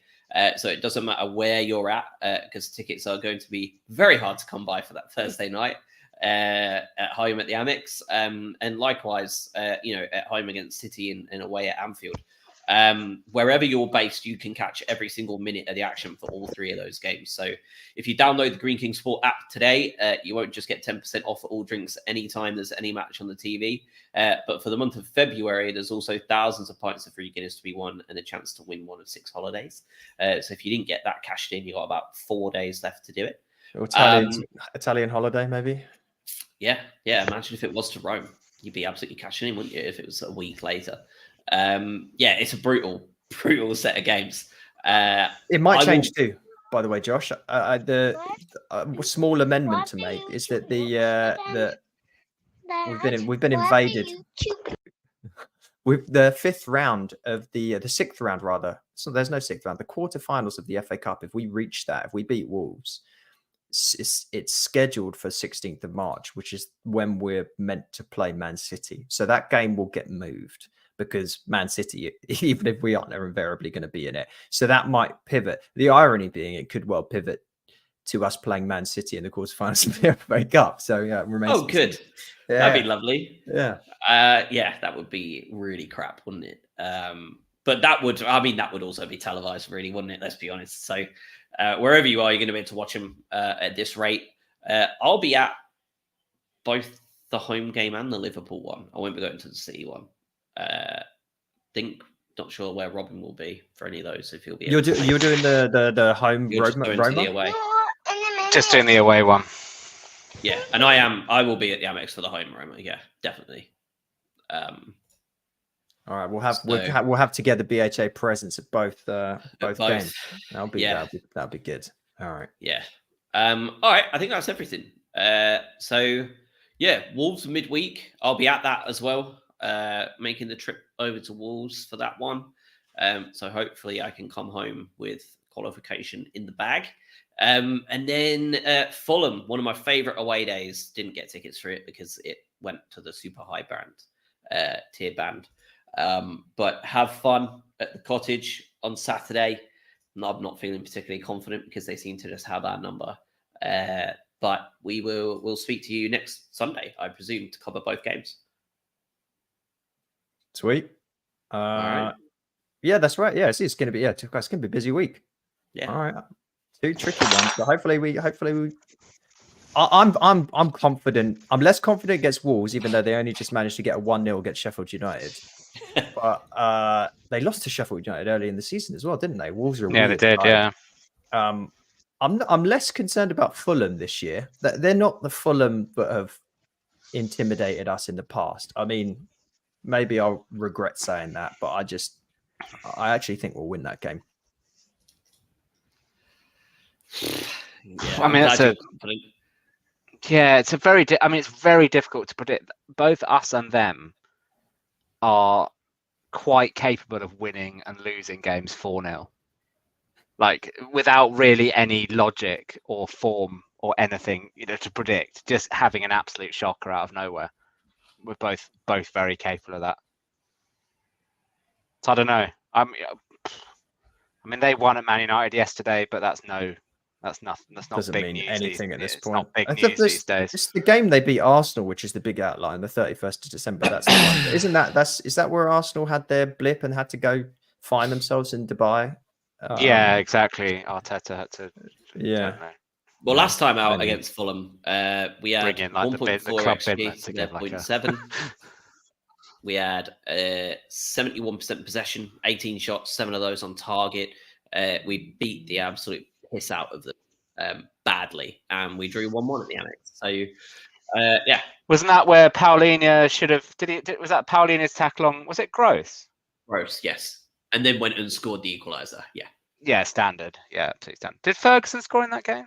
so it doesn't matter where you're at, because tickets are going to be very hard to come by for that Thursday night at home at the Amex, and likewise, at home against City and away at Anfield. Wherever you're based, you can catch every single minute of the action for all 3 of those games. So if you download the Green King Sport app today, you won't just get 10% off all drinks anytime there's any match on the TV. But for the month of February, there's also thousands of pints of free Guinness to be won and a chance to win one of 6 holidays. So if you didn't get that cashed in, you got about 4 days left to do it. Italian holiday, maybe? Yeah. Imagine if it was to Rome. You'd be absolutely cashing in, wouldn't you, if it was a week later? It's a brutal set of games. It might change too, by the way, Josh. The small amendment to make is that we've been invaded with the 5th round of the 6th round rather. So there's no 6th round. The quarterfinals of the FA Cup. If we reach that, if we beat Wolves, it's scheduled for 16th of March, which is when we're meant to play Man City. So that game will get moved, because Man City, even if we aren't, they're invariably going to be in it. So that might pivot. The irony being, it could well pivot to us playing Man City in the quarterfinals of the FA Cup. So yeah, it remains. Oh, good. Yeah. That'd be lovely. Yeah. That would be really crap, wouldn't it? But that would also be televised, really, wouldn't it? Let's be honest. So wherever you are, you're going to be able to watch them at this rate. I'll be at both the home game and the Liverpool one. I won't be going to the City one. Not sure where Robin will be for any of those. If he'll be, you're doing the home Roma? Away. Just doing the away one. Yeah, and I will be at the Amex for the home Roma. Yeah, definitely. All right, we'll have together BHA presence at both games. That'll be good. All right. Yeah. All right. I think that's everything. So yeah, Wolves midweek. I'll be at that as well. Making the trip over to Wolves for that one. So hopefully I can come home with qualification in the bag. And then Fulham, one of my favorite away days, didn't get tickets for it because it went to the super high tier band. But have fun at the Cottage on Saturday. I'm not feeling particularly confident because they seem to just have our number. But we'll speak to you next Sunday, I presume, to cover both games. Sweet. All right. Yeah, that's right. Yeah, it's going to be it's going to be a busy week. Yeah. All right. 2 tricky ones, but hopefully we I'm confident. I'm less confident against Wolves, even though they only just managed to get a 1-0 against Sheffield United. But they lost to Sheffield United early in the season as well, didn't they? Wolves are a Yeah, weird they did. side. Yeah. I'm less concerned about Fulham this year. They're not the Fulham that have intimidated us in the past. I mean, maybe I'll regret saying that, but I actually think we'll win that game. Yeah, I mean, it's a very. I mean, it's very difficult to predict. Both us and them are quite capable of winning and losing games 4-0, like without really any logic or form or anything, to predict. Just having an absolute shocker out of nowhere. We're both very capable of that. So I don't know. I mean, they won at Man United yesterday, but that's nothing. That's not Doesn't big mean news. anything at this point. It's not big news these days. It's the game they beat Arsenal, which is the big outline, the 31st of December. That's the one. Isn't that where Arsenal had their blip and had to go find themselves in Dubai? Yeah, exactly. Arteta had to. Yeah. Well, last time out against Fulham, we had bring in, like, 1.4 XG to their 0.7. We had 71% possession, 18 shots, 7 of those on target. We beat the absolute piss out of them badly, and we drew 1-1 at the Annex. So, yeah. Wasn't that where Paulinho should have? Was that Paulinho's tackle on? Was it Gross? Gross, yes. And then went and scored the equaliser. Yeah. Yeah, standard. Yeah, absolutely standard. Did Ferguson score in that game?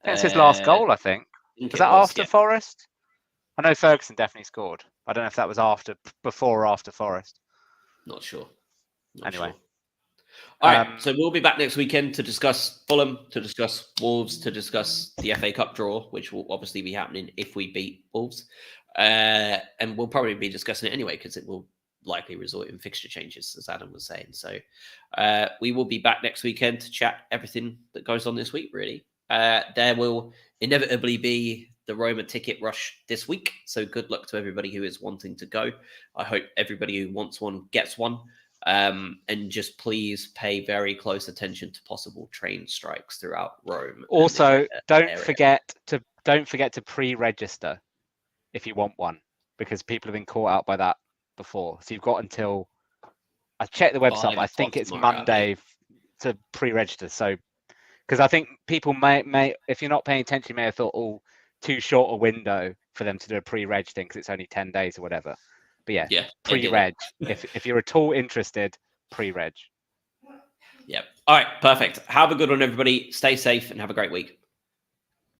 That's his last goal, I think. Was that after Forest? I know Ferguson definitely scored. I don't know if that was before or after Forest. Not sure. Anyway. All right, so we'll be back next weekend to discuss Fulham, to discuss Wolves, to discuss the FA Cup draw, which will obviously be happening if we beat Wolves. And we'll probably be discussing it anyway, because it will likely result in fixture changes, as Adam was saying. So we will be back next weekend to chat everything that goes on this week, really. There will inevitably be the Roma ticket rush this week. So good luck to everybody who is wanting to go. I hope everybody who wants one gets one. And just please pay very close attention to possible train strikes throughout Rome. Also, don't forget to pre-register if you want one, because people have been caught out by that before. So you've got until, I checked the website, but I think it's Monday to pre-register. So, because I think people may, if you're not paying attention, you may have thought, too short a window for them to do a pre-reg thing because it's only 10 days or whatever. But yeah, pre-reg. if you're at all interested, pre-reg. Yep. All right, perfect. Have a good one, everybody. Stay safe and have a great week.